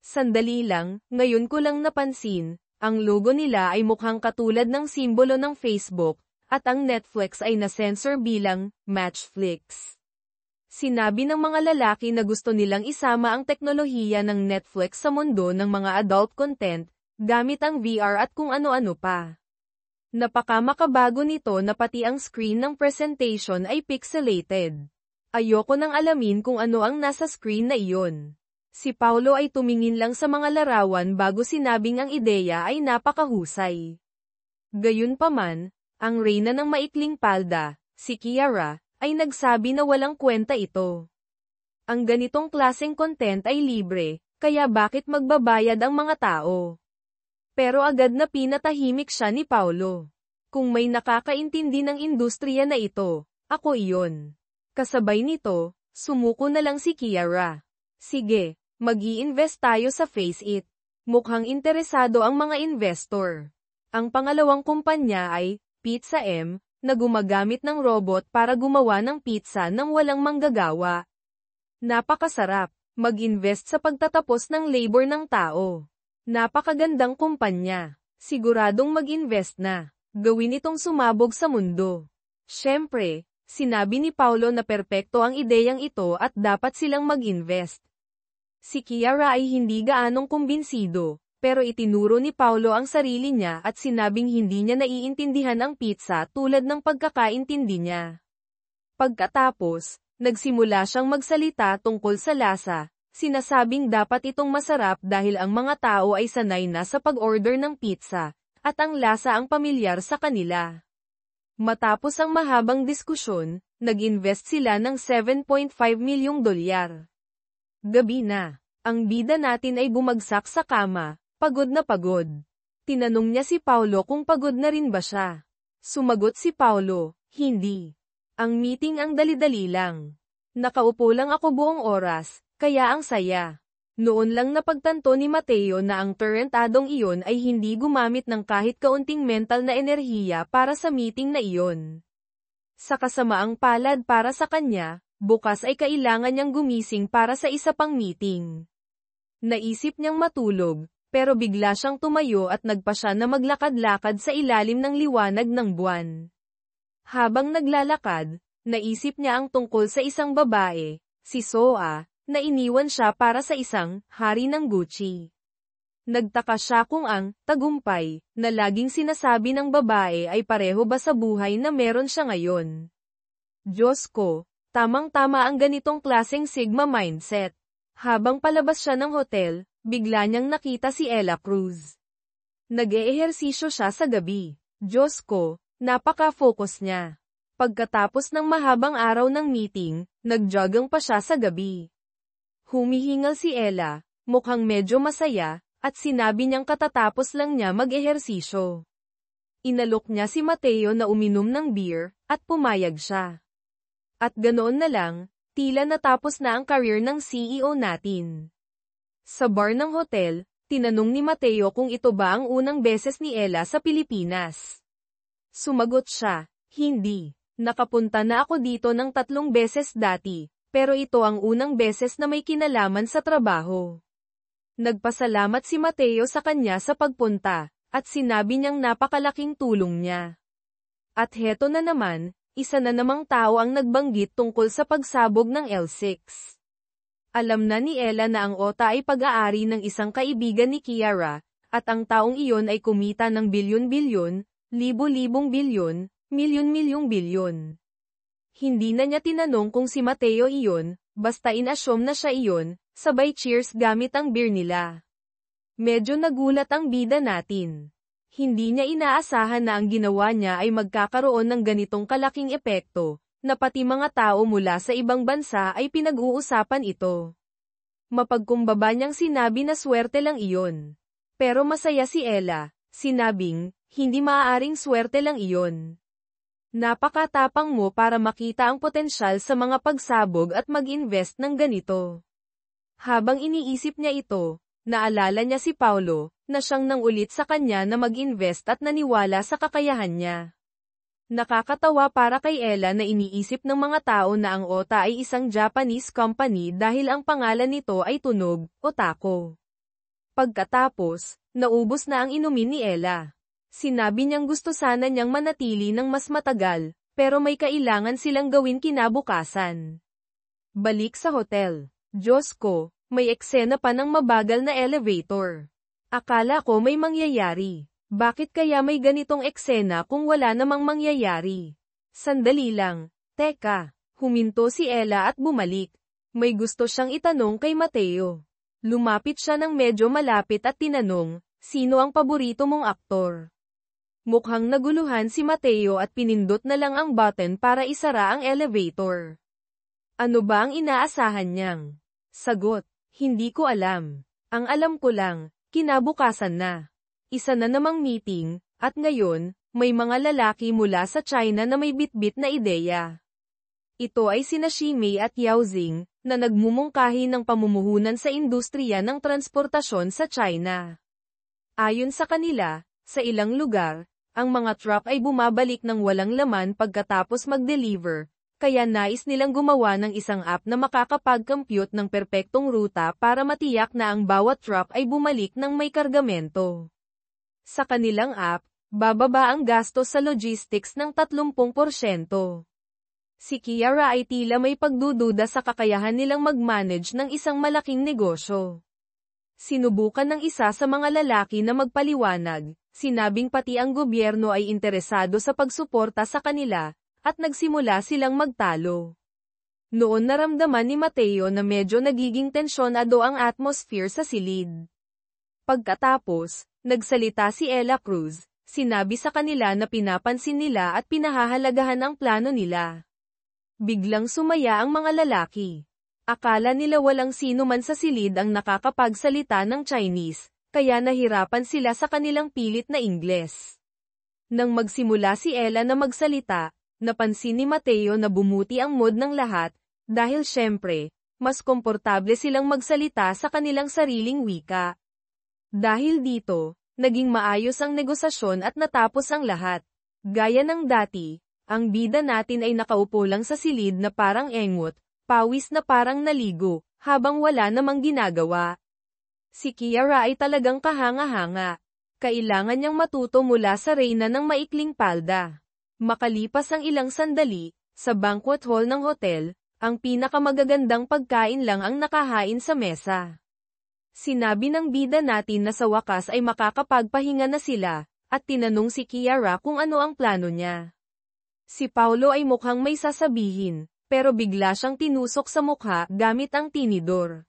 Sandali lang, ngayon ko lang napansin, ang logo nila ay mukhang katulad ng simbolo ng Facebook, at ang Netflix ay na-censor bilang Matchflix. Sinabi ng mga lalaki na gusto nilang isama ang teknolohiya ng Netflix sa mundo ng mga adult content, gamit ang VR at kung ano-ano pa. Napakamakabago nito na pati ang screen ng presentation ay pixelated. Ayoko nang alamin kung ano ang nasa screen na iyon. Si Paulo ay tumingin lang sa mga larawan bago sinabing ang ideya ay napakahusay. Gayunpaman, ang reyna ng maikling palda, si Kiara, ay nagsabi na walang kwenta ito. Ang ganitong klaseng content ay libre, kaya bakit magbabayad ang mga tao? Pero agad na pinatahimik siya ni Paulo. Kung may nakakaintindi ng industriya na ito, ako iyon. Kasabay nito, sumuko na lang si Kiara. Sige, mag-i-invest tayo sa Face It. Mukhang interesado ang mga investor. Ang pangalawang kumpanya ay Pizza M, na gumagamit ng robot para gumawa ng pizza nang walang manggagawa. Napakasarap, mag-invest sa pagtatapos ng labor ng tao. Napakagandang kumpanya. Siguradong mag-invest na. Gawin itong sumabog sa mundo. Siyempre, sinabi ni Paulo na perpekto ang ideyang ito at dapat silang mag-invest. Si Kiara ay hindi gaanong kumbinsido, pero itinuro ni Paulo ang sarili niya at sinabing hindi niya naiintindihan ang pizza tulad ng pagkakaintindi niya. Pagkatapos, nagsimula siyang magsalita tungkol sa lasa, sinasabing dapat itong masarap dahil ang mga tao ay sanay na sa pag-order ng pizza, at ang lasa ang pamilyar sa kanila. Matapos ang mahabang diskusyon, nag-invest sila ng $7.5 milyong. Gabi na. Ang bida natin ay bumagsak sa kama, pagod na pagod. Tinanong niya si Paulo kung pagod na rin ba siya. Sumagot si Paulo, hindi. Ang meeting ang dali-dali lang. Nakaupo lang ako buong oras, kaya ang saya. Noon lang napagtanto ni Mateo na ang tarantadong iyon ay hindi gumamit ng kahit kaunting mental na enerhiya para sa meeting na iyon. Sa kasamaang palad para sa kanya, bukas ay kailangan niyang gumising para sa isa pang meeting. Naisip niyang matulog, pero bigla siyang tumayo at nagpa siya na maglakad-lakad sa ilalim ng liwanag ng buwan. Habang naglalakad, naisip niya ang tungkol sa isang babae, si Soa, na iniwan siya para sa isang hari ng Gucci. Nagtaka siya kung ang tagumpay na laging sinasabi ng babae ay pareho ba sa buhay na meron siya ngayon. Diyos ko, tamang-tama ang ganitong klaseng Sigma mindset. Habang palabas siya ng hotel, bigla niyang nakita si Ella Cruz. Nag-eehersisyo siya sa gabi. Diyos ko, napaka-focus niya. Pagkatapos ng mahabang araw ng meeting, nag-jogging pa siya sa gabi. Humihingal si Ella, mukhang medyo masaya, at sinabi niyang katatapos lang niya mag-ehersisyo. Inalok niya si Mateo na uminom ng beer, at pumayag siya. At ganoon na lang, tila natapos na ang career ng CEO natin. Sa bar ng hotel, tinanong ni Mateo kung ito ba ang unang beses ni Ella sa Pilipinas. Sumagot siya, hindi. Nakapunta na ako dito ng 3 beses dati, pero ito ang unang beses na may kinalaman sa trabaho. Nagpasalamat si Mateo sa kanya sa pagpunta, at sinabi niyang napakalaking tulong niya. At heto na naman, isa na namang tao ang nagbanggit tungkol sa pagsabog ng L6. Alam na ni Ella na ang OTA ay pag-aari ng isang kaibigan ni Kiara, at ang taong iyon ay kumita ng bilyon-bilyon, libo-libong bilyon, milyon-milyong bilyon. Hindi na niya tinanong kung si Mateo iyon, basta inassume na siya iyon, sabay cheers gamit ang beer nila. Medyo nagulat ang bida natin. Hindi niya inaasahan na ang ginawa niya ay magkakaroon ng ganitong kalaking epekto, na pati mga tao mula sa ibang bansa ay pinag-uusapan ito. Mapagkumbaba niyang sinabi na swerte lang iyon. Pero masaya si Ella, sinabing, hindi maaaring swerte lang iyon. Napakatapang mo para makita ang potensyal sa mga pagsabog at mag-invest ng ganito. Habang iniisip niya ito, naalala niya si Paulo, na siyang nang ulit sa kanya na mag-invest at naniwala sa kakayahan niya. Nakakatawa para kay Ella na iniisip ng mga tao na ang OTA ay isang Japanese company dahil ang pangalan nito ay tunog, Otako. Pagkatapos, naubos na ang inumin ni Ella. Sinabi niyang gusto sana niyang manatili ng mas matagal, pero may kailangan silang gawin kinabukasan. Balik sa hotel. Diyos ko, may eksena pa ng mabagal na elevator. Akala ko may mangyayari. Bakit kaya may ganitong eksena kung wala namang mangyayari? Sandali lang. Teka, huminto si Ella at bumalik. May gusto siyang itanong kay Mateo. Lumapit siya ng medyo malapit at tinanong, sino ang paborito mong aktor? Mukhang naguluhan si Mateo at pinindot na lang ang button para isara ang elevator. Ano ba ang inaasahan niyang? Sagot, hindi ko alam. Ang alam ko lang, kinabukasan na. Isa na namang meeting, at ngayon, may mga lalaki mula sa China na may bitbit na ideya. Ito ay sina Shimei at Yao Xing, na nagmumungkahi ng pamumuhunan sa industriya ng transportasyon sa China. Ayon sa kanila, sa ilang lugar, ang mga truck ay bumabalik ng walang laman pagkatapos mag-deliver, kaya nais nilang gumawa ng isang app na makakapag-compute ng perpektong ruta para matiyak na ang bawat truck ay bumalik ng may kargamento. Sa kanilang app, bababa ang gastos sa logistics ng 30%. Si Kiara ay tila may pagdududa sa kakayahan nilang mag-manage ng isang malaking negosyo. Sinubukan ng isa sa mga lalaki na magpaliwanag, sinabing pati ang gobyerno ay interesado sa pagsuporta sa kanila, at nagsimula silang magtalo. Noon naramdaman ni Mateo na medyo nagiging tensyonado ang atmosphere sa silid. Pagkatapos, nagsalita si Ella Cruz, sinabi sa kanila na pinapansin nila at pinahahalagahan ang plano nila. Biglang sumaya ang mga lalaki. Akala nila walang sino man sa silid ang nakakapagsalita ng Chinese, kaya nahirapan sila sa kanilang pilit na Ingles. Nang magsimula si Ella na magsalita, napansin ni Mateo na bumuti ang mood ng lahat, Dahil syempre, mas komportable silang magsalita sa kanilang sariling wika. Dahil dito, naging maayos ang negosasyon at natapos ang lahat. Gaya ng dati, ang bida natin ay nakaupo lang sa silid na parang engot, pawis na parang naligo, habang wala namang ginagawa. Si Kiara ay talagang kahanga-hanga. Kailangan niyang matuto mula sa reyna ng maikling palda. Makalipas ang ilang sandali, sa banquet hall ng hotel, ang pinakamagagandang pagkain lang ang nakahain sa mesa. Sinabi ng bida natin na sa wakas ay makakapagpahinga na sila, at tinanong si Kiara kung ano ang plano niya. Si Paulo ay mukhang may sasabihin, pero bigla siyang tinusok sa mukha gamit ang tinidor.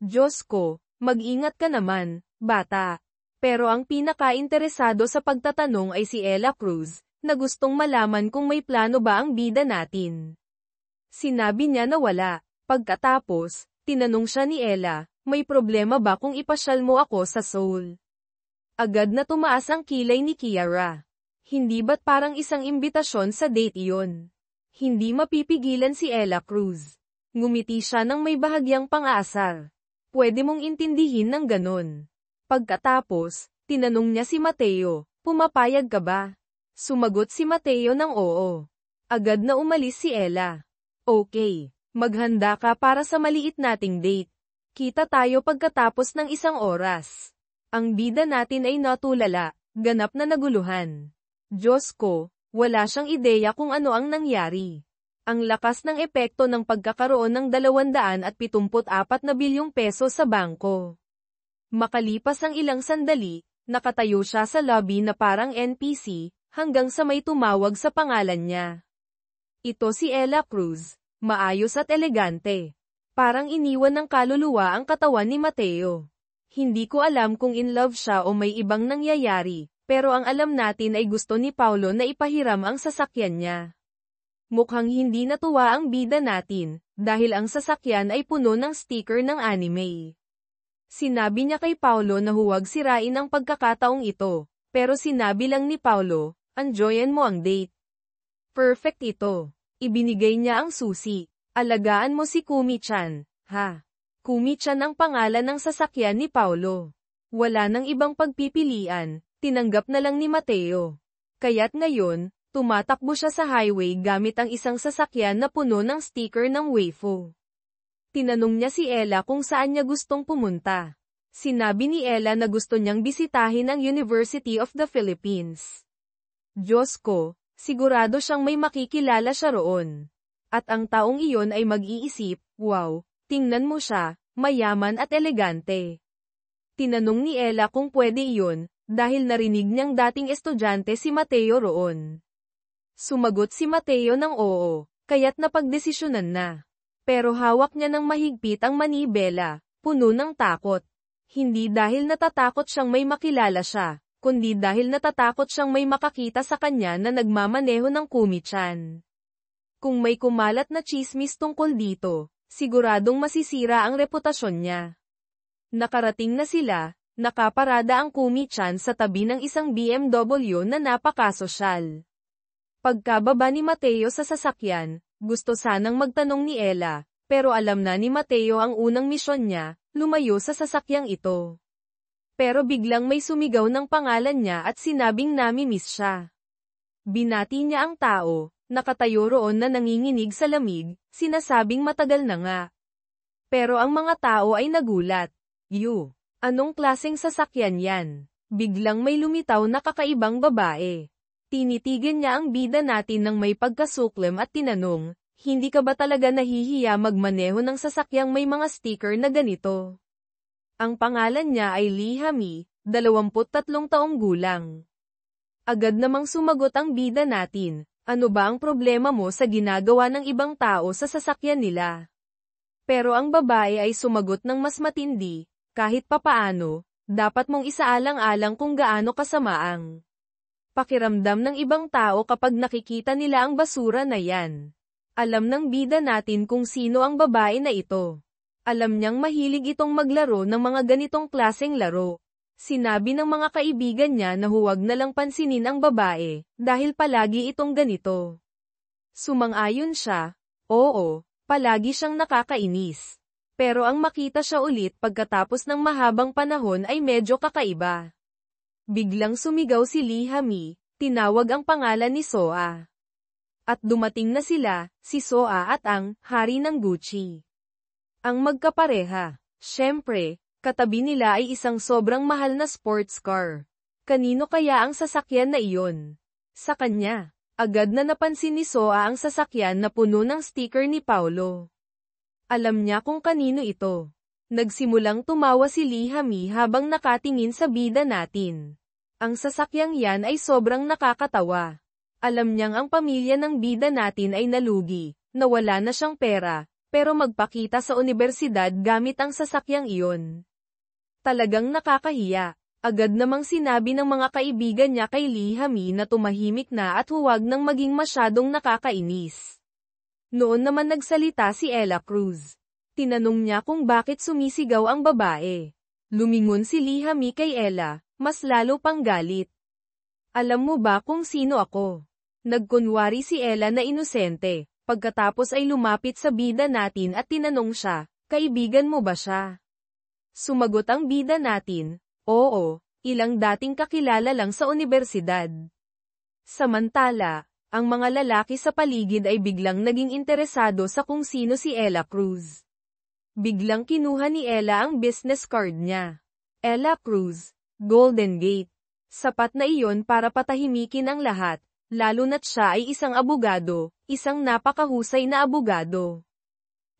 Diyos ko, mag-ingat ka naman, bata. Pero ang pinaka-interesado sa pagtatanong ay si Ella Cruz, na gustong malaman kung may plano ba ang bida natin. Sinabi niya na wala. Pagkatapos, tinanong siya ni Ella, may problema ba kung ipasyal mo ako sa Seoul? Agad na tumaas ang kilay ni Kiara. Hindi ba't parang isang imbitasyon sa date iyon? Hindi mapipigilan si Ella Cruz. Ngumiti siya ng may bahagyang pang-aasar. Pwede mong intindihin ng ganon. Pagkatapos, tinanong niya si Mateo, pumapayag ka ba? Sumagot si Mateo ng oo. Agad na umalis si Ella. Okay, maghanda ka para sa maliit nating date. Kita tayo pagkatapos ng isang oras. Ang bida natin ay natulala, ganap na naguluhan. Diyos ko, wala siyang ideya kung ano ang nangyari. Ang lakas ng epekto ng pagkakaroon ng 274 na bilyong peso sa bangko. Makalipas ang ilang sandali, nakatayo siya sa lobby na parang NPC, hanggang sa may tumawag sa pangalan niya. Ito si Ella Cruz, maayos at elegante. Parang iniwan ng kaluluwa ang katawan ni Mateo. Hindi ko alam kung in love siya o may ibang nangyayari, pero ang alam natin ay gusto ni Paulo na ipahiram ang sasakyan niya. Mukhang hindi natuwa ang bida natin, dahil ang sasakyan ay puno ng sticker ng anime. Sinabi niya kay Paulo na huwag sirain ang pagkakataong ito, pero sinabi lang ni Paulo, enjoyin mo ang date. Perfect ito. Ibinigay niya ang susi. Alagaan mo si Kumi-chan, ha? Kumi-chan ang pangalan ng sasakyan ni Paulo. Wala nang ibang pagpipilian, tinanggap na lang ni Mateo. Kaya't ngayon, tumatakbo siya sa highway gamit ang isang sasakyan na puno ng sticker ng Wayfo. Tinanong niya si Ella kung saan niya gustong pumunta. Sinabi ni Ella na gusto niyang bisitahin ang University of the Philippines. Diyos ko, sigurado siyang may makikilala siya roon. At ang taong iyon ay mag-iisip, wow, tingnan mo siya, mayaman at elegante. Tinanong ni Ella kung pwede iyon, dahil narinig niyang dating estudyante si Mateo roon. Sumagot si Mateo ng oo, kaya't napagdesisyonan na. Pero hawak niya ng mahigpit ang manibela, puno ng takot. Hindi dahil natatakot siyang may makilala siya, kundi dahil natatakot siyang may makakita sa kanya na nagmamaneho ng Kumi-chan. Kung may kumalat na chismis tungkol dito, siguradong masisira ang reputasyon niya. Nakarating na sila, nakaparada ang Kumi-chan sa tabi ng isang BMW na napakasosyal. Pagkababa ni Mateo sa sasakyan, gusto sanang magtanong ni Ella, pero alam na ni Mateo ang unang misyon niya, lumayo sa sasakyang ito. Pero biglang may sumigaw ng pangalan niya at sinabing nami-miss siya. Binati niya ang tao. Nakatayo roon na nanginginig sa lamig, sinasabing matagal na nga. Pero ang mga tao ay nagulat. Anong klaseng sasakyan yan? Biglang may lumitaw na kakaibang babae. Tinitigan niya ang bida natin ng may pagkasuklam at tinanong, hindi ka ba talaga nahihiya magmaneho ng sasakyang may mga sticker na ganito? Ang pangalan niya ay Lee Hami, 23 taong gulang. Agad namang sumagot ang bida natin. Ano ba ang problema mo sa ginagawa ng ibang tao sa sasakyan nila? Pero ang babae ay sumagot ng mas matindi, kahit papaano, dapat mong isaalang-alang kung gaano kasama ang pakiramdam ng ibang tao kapag nakikita nila ang basura na yan. Alam ng bida natin kung sino ang babae na ito. Alam niyang mahilig itong maglaro ng mga ganitong klaseng laro. Sinabi ng mga kaibigan niya na huwag na lang pansinin ang babae, dahil palagi itong ganito. Sumang-ayon siya, oo, Palagi siyang nakakainis. Pero ang makita siya ulit pagkatapos ng mahabang panahon ay medyo kakaiba. Biglang sumigaw si Lee Ha-mi, tinawag ang pangalan ni Soa. At dumating na sila, si Soa at ang hari ng Gucci. Ang magkapareha. Siyempre, katabi nila ay isang sobrang mahal na sports car. Kanino kaya ang sasakyan na iyon? Sa kanya. Agad na napansin ni Soa ang sasakyan na puno ng sticker ni Paulo. Alam niya kung kanino ito. Nagsimulang tumawa si Lee Ha-mi habang nakatingin sa bida natin. Ang sasakyang yan ay sobrang nakakatawa. Alam niyang ang pamilya ng bida natin ay nalugi, nawala na siyang pera, pero magpakita sa universidad gamit ang sasakyang iyon. Talagang nakakahiya. Agad namang sinabi ng mga kaibigan niya kay Lee Ha-mi na tumahimik na at huwag nang maging masyadong nakakainis. Noon naman nagsalita si Ella Cruz. Tinanong niya kung bakit sumisigaw ang babae. Lumingon si Lee Ha-mi kay Ella, mas lalo pang galit. Alam mo ba kung sino ako? Nagkunwari si Ella na inosente, pagkatapos ay lumapit sa bida natin at tinanong siya, kaibigan mo ba siya? Sumagot ang bida natin, oo, ilang dating kakilala lang sa universidad. Samantala, ang mga lalaki sa paligid ay biglang naging interesado sa kung sino si Ella Cruz. Biglang kinuha ni Ella ang business card niya. Ella Cruz, Golden Gate. Sapat na iyon para patahimikin ang lahat, lalo na't siya ay isang abogado, isang napakahusay na abogado.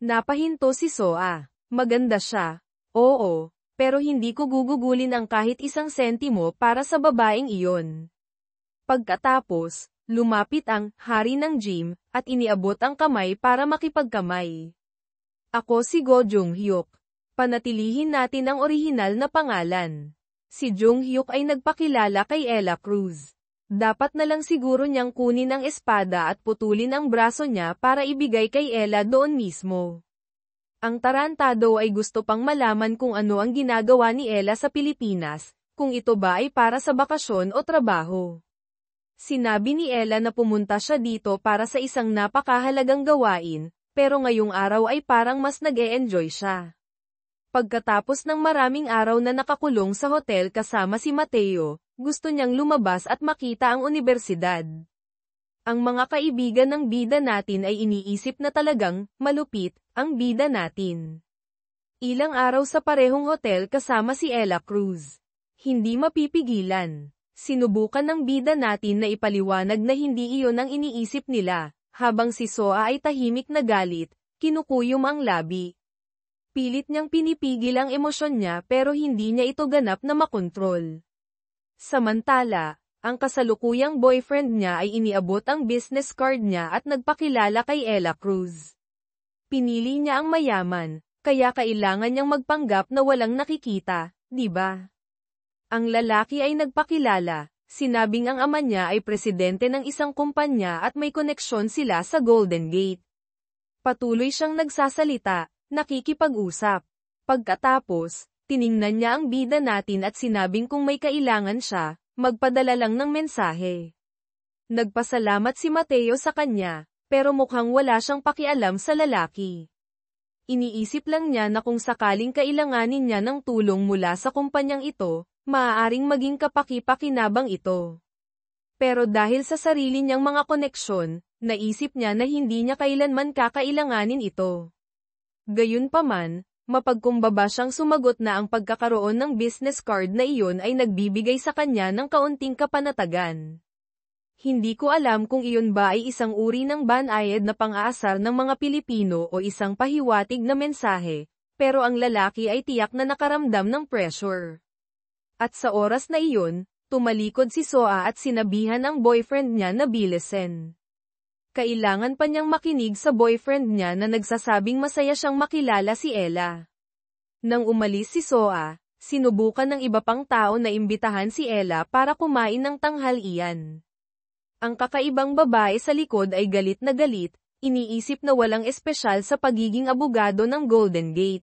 Napahinto si Soa. Maganda siya. Oo, pero hindi ko gugugulin ang kahit isang sentimo para sa babaeng iyon. Pagkatapos, lumapit ang hari ng gym at iniabot ang kamay para makipagkamay. Ako si Go Jung-hyuk. Panatilihin natin ang orihinal na pangalan. Si Jung-hyuk ay nagpakilala kay Ella Cruz. Dapat na lang siguro niyang kunin ang espada at putulin ang braso niya para ibigay kay Ella doon mismo. Ang tarantado ay gusto pang malaman kung ano ang ginagawa ni Ella sa Pilipinas, kung ito ba ay para sa bakasyon o trabaho. Sinabi ni Ella na pumunta siya dito para sa isang napakahalagang gawain, pero ngayong araw ay parang mas nag-e-enjoy siya. Pagkatapos ng maraming araw na nakakulong sa hotel kasama si Mateo, gusto niyang lumabas at makita ang universidad. Ang mga kaibigan ng bida natin ay iniisip na talagang malupit ang bida natin. Ilang araw sa parehong hotel kasama si Ella Cruz. Hindi mapipigilan. Sinubukan ng bida natin na ipaliwanag na hindi iyon ang iniisip nila, habang si Soa ay tahimik na galit, kinukuyom ang labi. Pilit niyang pinipigil ang emosyon niya pero hindi niya ito ganap na makontrol. Samantala, ang kasalukuyang boyfriend niya ay iniabot ang business card niya at nagpakilala kay Ella Cruz. Pinili niya ang mayaman, kaya kailangan niyang magpanggap na walang nakikita, di ba? Ang lalaki ay nagpakilala, sinabing ang ama niya ay presidente ng isang kumpanya at may koneksyon sila sa Golden Gate. Patuloy siyang nagsasalita, nakikipag-usap. Pagkatapos, tiningnan niya ang bida natin at sinabing kung may kailangan siya, magpadala lang ng mensahe. Nagpasalamat si Mateo sa kanya, pero mukhang wala siyang pakialam sa lalaki. Iniisip lang niya na kung sakaling kailanganin niya ng tulong mula sa kumpanyang ito, maaaring maging kapaki-pakinabang ito. Pero dahil sa sarili niyang mga koneksyon, naisip niya na hindi niya kailanman kakailanganin ito. Gayunpaman, mapagkumbaba siyang sumagot na ang pagkakaroon ng business card na iyon ay nagbibigay sa kanya ng kaunting kapanatagan. Hindi ko alam kung iyon ba ay isang uri ng banayad na pang-aasar ng mga Pilipino o isang pahiwatig na mensahe, pero ang lalaki ay tiyak na nakaramdam ng pressure. At sa oras na iyon, tumalikod si Soa at sinabihan ang boyfriend niya na bilisan. Kailangan pa niyang makinig sa boyfriend niya na nagsasabing masaya siyang makilala si Ella. Nang umalis si Soa, sinubukan ng iba pang tao na imbitahan si Ella para kumain ng tanghalian. Ang kakaibang babae sa likod ay galit na galit, iniisip na walang espesyal sa pagiging abogado ng Golden Gate.